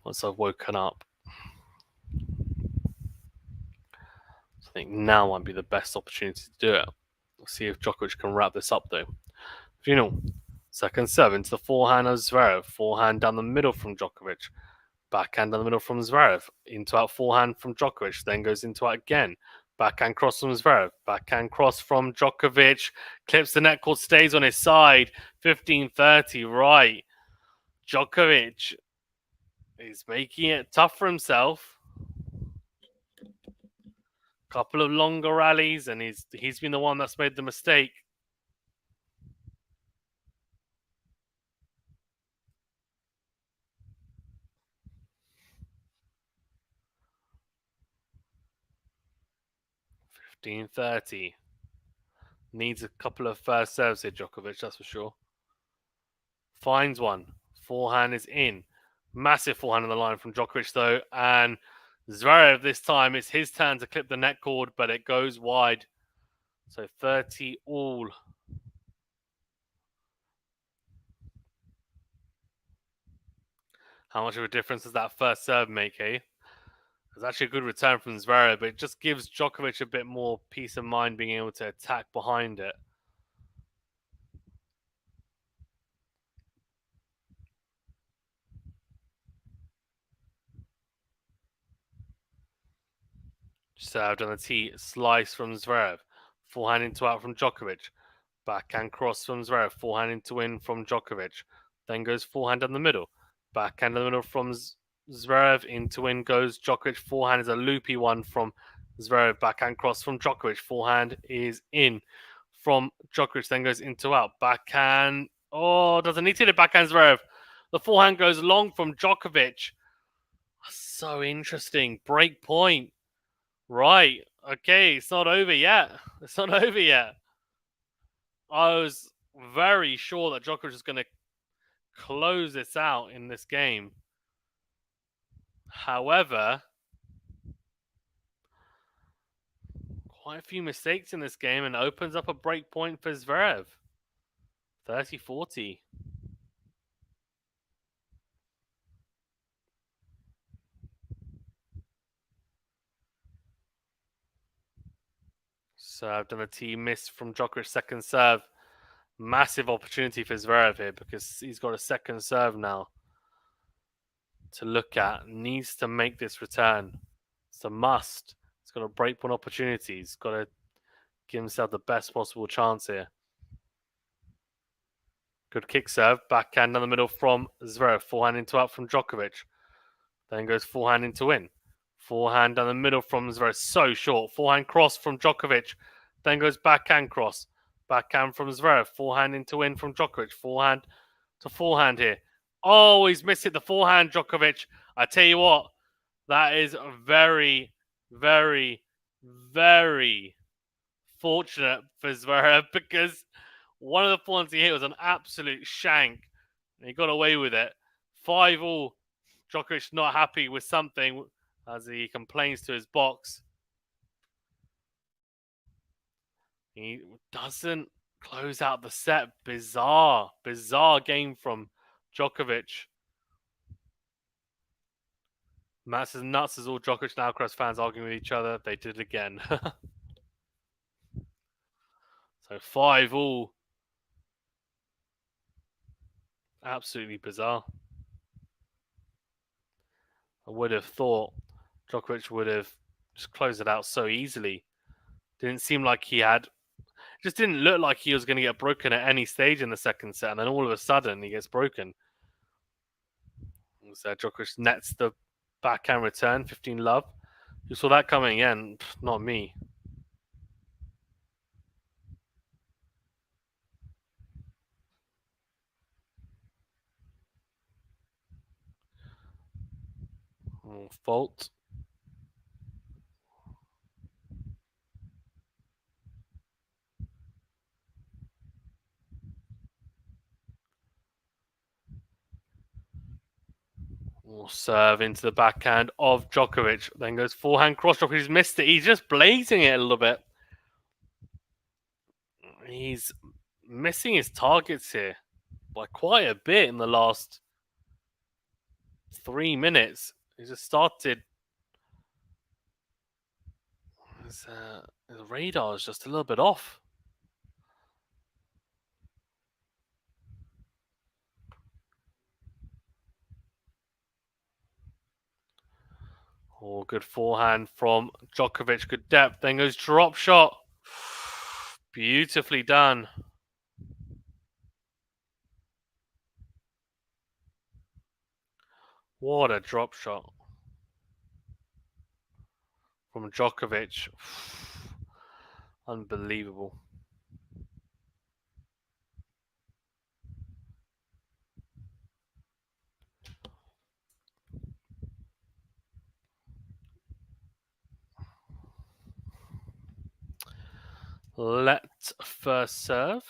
once I've woken up. I think now might be the best opportunity to do it. We'll see if Djokovic can wrap this up, though. Second serve into the forehand of Zverev. Forehand down the middle from Djokovic. Backhand down the middle from Zverev. Into out forehand from Djokovic. Then goes into out again. Backhand cross from Zverev. Backhand cross from Djokovic. Clips the net cord, stays on his side. 15-30, right. Djokovic is making it tough for himself. Couple of longer rallies, and he's been the one that's made the mistake. $15.30. Needs a couple of first serves here, Djokovic, that's for sure. Finds one. Forehand is in. Massive forehand on the line from Djokovic, though. And Zverev, this time, it's his turn to clip the net cord, but it goes wide. So 30 all. How much of a difference does that first serve make, eh? It's actually a good return from Zverev, but it just gives Djokovic a bit more peace of mind being able to attack behind it. Served on the tee, slice from Zverev. Forehand into out from Djokovic. Backhand cross from Zverev. Forehand into in from Djokovic. Then goes forehand down the middle. Backhand in the middle from Zverev. Into in goes Djokovic. Forehand is a loopy one from Zverev. Backhand cross from Djokovic. Forehand is in from Djokovic. Then goes into out. Backhand. Oh, doesn't need to hit it. Backhand Zverev. The forehand goes long from Djokovic. So interesting. Break point. Right. Okay. It's not over yet. It's not over yet. I was very sure that Djokovic was going to close this out in this game. However, quite a few mistakes in this game and opens up a break point for Zverev. 30-40. Served on the tee, missed from Djokovic's second serve. Massive opportunity for Zverev here because he's got a second serve now to look at. Needs to make this return. It's a must. He's got a break point opportunity. He's got to give himself the best possible chance here. Good kick serve. Backhand down the middle from Zverev. Forehand into out from Djokovic. Then goes forehand into in. Forehand down the middle from Zverev. So short. Forehand cross from Djokovic. Then goes backhand cross. Backhand from Zverev. Forehand into in from Djokovic. Forehand to forehand here. Oh, he's missed it. The forehand, Djokovic. I tell you what, that is very, very, very fortunate for Zverev because one of the points he hit was an absolute shank. And he got away with it. 5-all. Djokovic not happy with something as he complains to his box. He doesn't close out the set. Bizarre game from Djokovic. Matt's as nuts as all Djokovic and Alcaraz fans arguing with each other. They did it again. So 5-all. Absolutely bizarre. I would have thought Djokovic would have just closed it out so easily. Didn't seem like he had. Just didn't look like he was going to get broken at any stage in the second set, and then all of a sudden he gets broken. So Djokovic nets the backhand return, 15 love. You saw that coming in? Not me. Fault. Serve into the backhand of Djokovic. Then goes forehand cross. Djokovic's missed it. He's just blazing it a little bit. He's missing his targets here by quite a bit in the last 3 minutes. He just started. His radar is just a little bit off. Oh, good forehand from Djokovic. Good depth. Then goes drop shot. Beautifully done. What a drop shot from Djokovic. Unbelievable. Let first serve.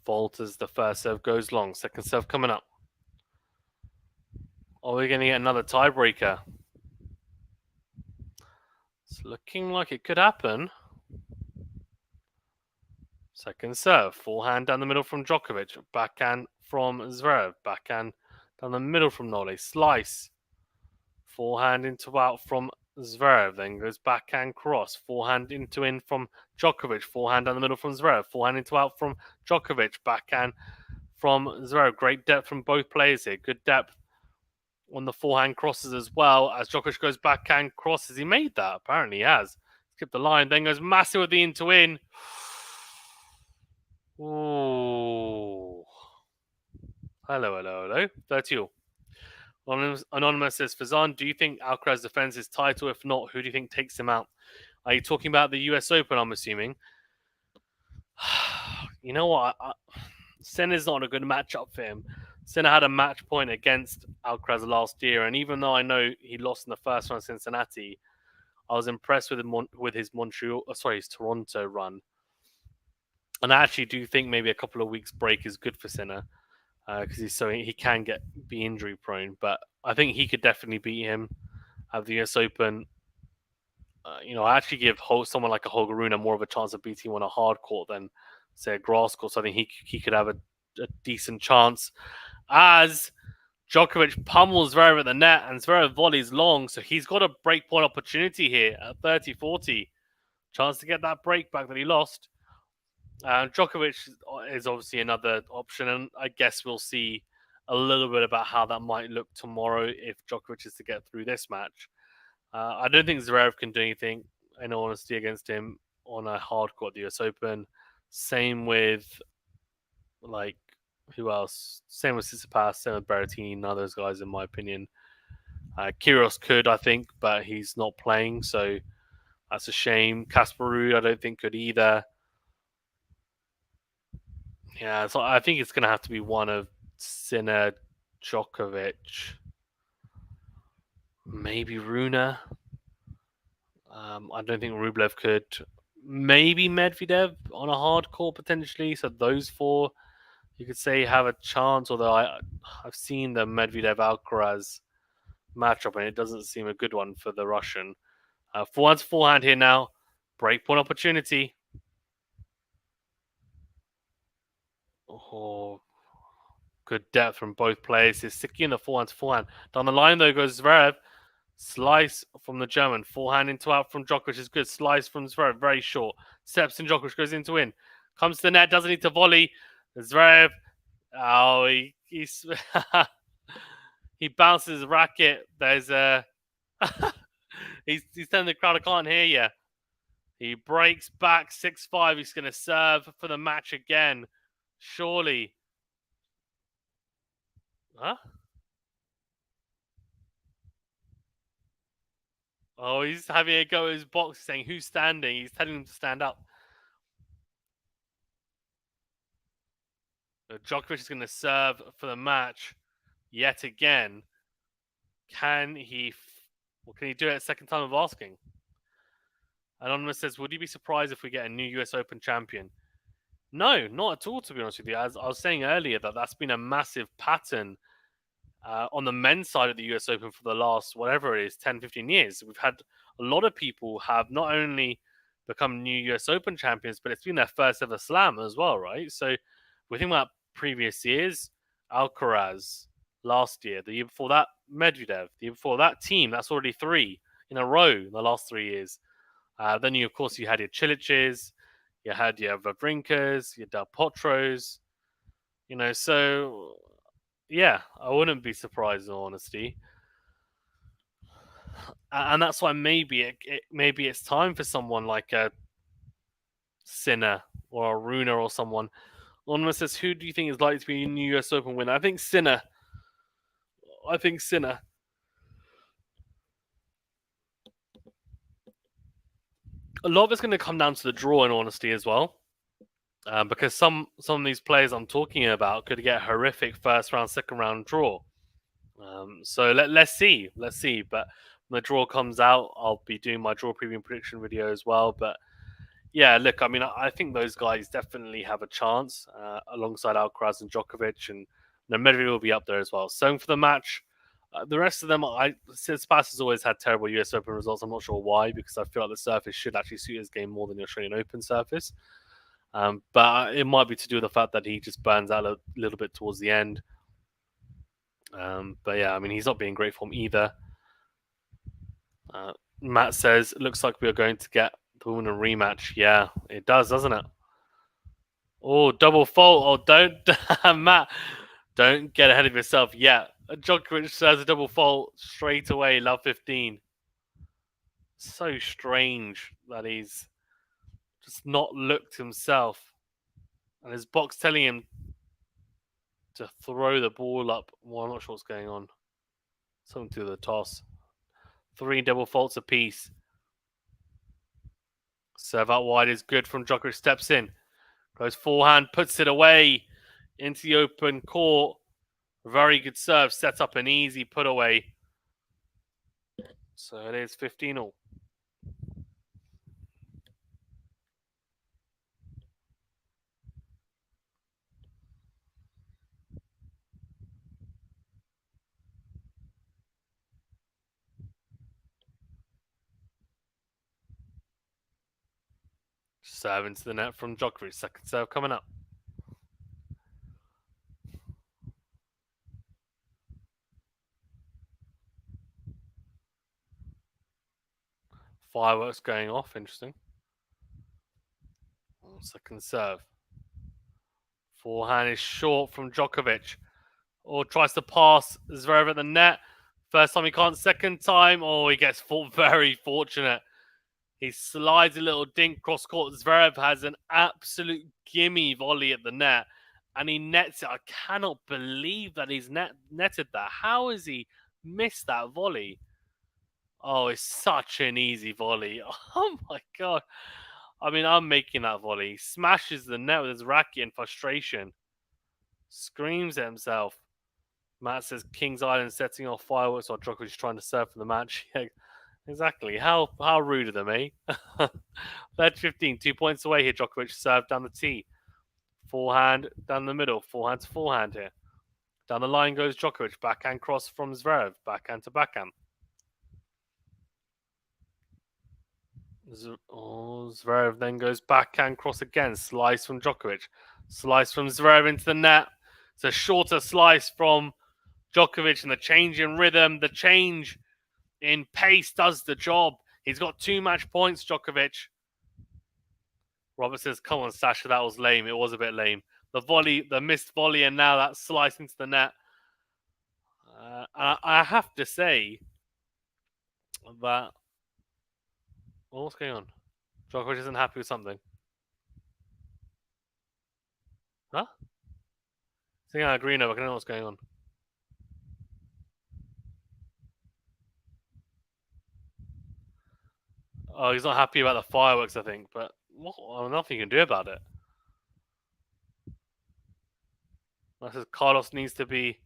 Falters. The first serve goes long. Second serve coming up. Are we going to get another tiebreaker? It's looking like it could happen. Second serve. Forehand down the middle from Djokovic. Backhand from Zverev. Backhand down the middle from Nole. Slice. Forehand into out from Zverev. Then goes backhand cross. Forehand into in from Djokovic. Forehand down the middle from Zverev. Forehand into out from Djokovic. Backhand from Zverev. Great depth from both players here. Good depth on the forehand crosses as well. As Djokovic goes backhand crosses. He made that. Apparently he has. Skipped the line. Then goes massive with the into in. Ooh. Hello. 30-all. Anonymous says, Fazan, do you think Alcaraz defends his title? If not, who do you think takes him out? Are you talking about the US Open, I'm assuming? You know what? Sinner's not a good matchup for him. Sinner had a match point against Alcaraz last year, and even though I know he lost in the first round of Cincinnati, I was impressed with his his Toronto run. And I actually do think maybe a couple of weeks break is good for Sinner. Because he can be injury prone, but I think he could definitely beat him at the US Open. I actually give someone like a Holger Rune more of a chance of beating him on a hard court than say a grass court. So I think he could have a decent chance. As Djokovic pummels Zverev at the net and Zverev volleys long, so he's got a breakpoint opportunity here at 30-40. Chance to get that break back that he lost. Djokovic is obviously another option, and I guess we'll see a little bit about how that might look tomorrow if Djokovic is to get through this match. I don't think Zverev can do anything, in all honesty, against him on a hard court at the US Open. Same with, who else? Same with Tsitsipas, same with Berrettini, none of those guys, in my opinion. Kyrgios could, I think, but he's not playing, so that's a shame. Casper Ruud, I don't think could either. Yeah, so I think it's going to have to be one of Sinner, Djokovic, maybe Rune. I don't think Rublev could. Maybe Medvedev on a hard court potentially. So those four, you could say, have a chance. Although I've seen the Medvedev Alcaraz matchup, and it doesn't seem a good one for the Russian. Forehand here now. Breakpoint opportunity. Oh, good depth from both players. He's sticking in the forehand. Down the line, though, goes Zverev. Slice from the German. Forehand into out from Djokovic is good. Slice from Zverev, very short. Steps in Djokovic, goes into in. Comes to the net, doesn't need to volley. Zverev, he bounces his racket. There's a... he's telling the crowd, I can't hear you. He breaks back 6-5. He's going to serve for the match again. Surely. Huh? Oh, he's having a go at his box, saying, who's standing? He's telling him to stand up. Djokovic is going to serve for the match yet again. Can he do it a second time of asking? Anonymous says, would you be surprised if we get a new US Open champion? No, not at all, to be honest with you. As I was saying earlier, that's been a massive pattern on the men's side of the US Open for the last, whatever it is, 10, 15 years. We've had a lot of people have not only become new US Open champions, but it's been their first ever slam as well, right? So we think about previous years, Alcaraz last year, the year before that, Medvedev, the year before that, Team. That's already 3 in a row in the last 3 years. Then you had your Cilics, you had your Wawrinkas, your Del Potros, so yeah, I wouldn't be surprised in all honesty. And that's why maybe it's time for someone like a Sinner or a Rune or someone. Anonymous says, who do you think is likely to be a new US Open winner? I think Sinner. A lot of it's going to come down to the draw, in honesty, as well. Because some of these players I'm talking about could get a horrific first round, second round draw. So let's see. But when the draw comes out, I'll be doing my draw preview and prediction video as well. But Yeah, look, I mean, I think those guys definitely have a chance alongside Alcaraz and Djokovic, and Medvedev will be up there as well. So for the match, the rest of them, Tsitsipas has always had terrible US Open results. I'm not sure why, because I feel like the surface should actually suit his game more than the Australian Open surface. But it might be to do with the fact that he just burns out a little bit towards the end. But yeah, I mean, he's not being great form either. Matt says, looks like we are going to get the women rematch. Yeah, it does, doesn't it? Oh, double fault. Oh, don't, Matt, don't get ahead of yourself yet. Djokovic says a double fault straight away, love 15. So strange that he's just not looked himself. And his box telling him to throw the ball up. Well, I'm not sure what's going on. Something to the toss. 3 double faults apiece. Serve out wide is good from Djokovic. Steps in. Goes forehand, puts it away into the open court. Very good serve. Sets up an easy put away. So it is 15-all. Serve into the net from Djokovic. Second serve coming up. Fireworks going off. Interesting. Second serve. Forehand is short from Djokovic. Or tries to pass Zverev at the net. First time he can't. Second time. Oh, he gets very fortunate. He slides a little dink cross court. Zverev has an absolute gimme volley at the net. And he nets it. I cannot believe that he's netted that. How has he missed that volley? Oh, it's such an easy volley. Oh my god. I mean, I'm making that volley. He smashes the net with his racket in frustration. Screams at himself. Matt says Kings Island setting off fireworks while Djokovic is trying to serve for the match. Yeah, exactly. How rude of them, eh? Led 15, 2 points away here. Djokovic served down the tee. Forehand down the middle. Forehand to forehand here. Down the line goes Djokovic. Backhand cross from Zverev. Backhand to backhand. Zverev then goes backhand cross again. Slice from Djokovic. Slice from Zverev into the net. It's a shorter slice from Djokovic, and the change in rhythm, the change in pace does the job. He's got 2 match points, Djokovic. Robert says, come on, Sasha, that was lame. It was a bit lame. The volley, the missed volley, and now that slice into the net. I have to say that... what's going on? Djokovic isn't happy with something. Huh? I think I agree now. I don't know what's going on. Oh, he's not happy about the fireworks, I think. But nothing you can do about it. That says Carlos needs to be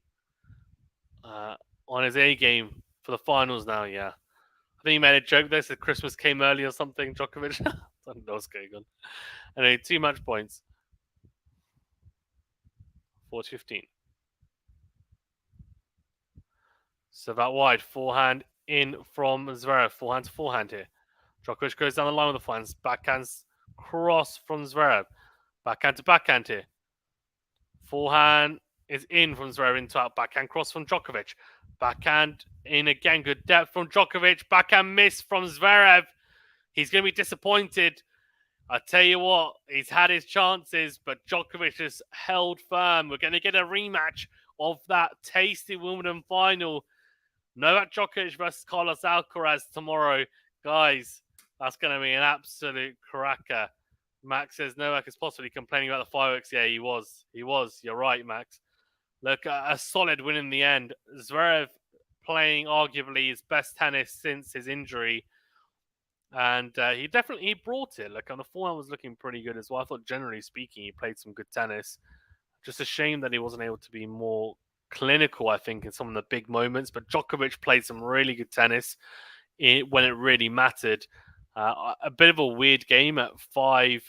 on his A game for the finals now, yeah. I think he made a joke there, said Christmas came early or something, Djokovic. I don't know what's going on. Anyway, 2 match points. 4-15. So that wide, forehand in from Zverev. Forehand to forehand here. Djokovic goes down the line with the forehands. Backhands cross from Zverev. Backhand to backhand here. Forehand is in from Zverev into out. Backhand cross from Djokovic. Backhand in again. Good depth from Djokovic. Backhand miss from Zverev. He's going to be disappointed. I tell you what, he's had his chances, but Djokovic has held firm. We're going to get a rematch of that tasty Wimbledon final. Novak Djokovic versus Carlos Alcaraz tomorrow. Guys, that's going to be an absolute cracker. Max says Novak is possibly complaining about the fireworks. Yeah, he was. You're right, Max. Look, a solid win in the end. Zverev playing arguably his best tennis since his injury. And he definitely brought it. Like, on the forehand was looking pretty good as well. I thought, generally speaking, he played some good tennis. Just a shame that he wasn't able to be more clinical, I think, in some of the big moments. But Djokovic played some really good tennis when it really mattered. A bit of a weird game at 5.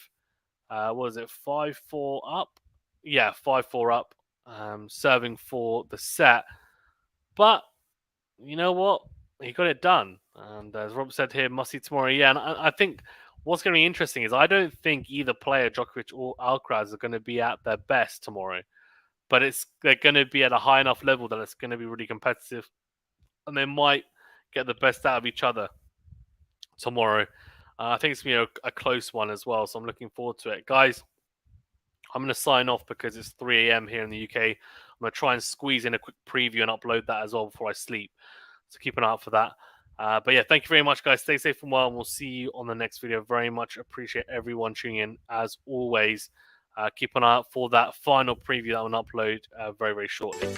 What was it? 5-4 up. Yeah, 5-4 up. Serving for the set, but you know what? He got it done. And as Rob said here, must see tomorrow. Yeah, and I think what's going to be interesting is I don't think either player, Djokovic or Alcaraz, are going to be at their best tomorrow. But they're going to be at a high enough level that it's going to be really competitive, and they might get the best out of each other tomorrow. I think it's going to be a close one as well, so I'm looking forward to it. Guys, I'm going to sign off because it's 3 a.m. here in the UK. I'm going to try and squeeze in a quick preview and upload that as well before I sleep. So keep an eye out for that. But yeah, thank you very much, guys. Stay safe and well, and we'll see you on the next video. Very much appreciate everyone tuning in, as always. Keep an eye out for that final preview that I'll upload very, very shortly.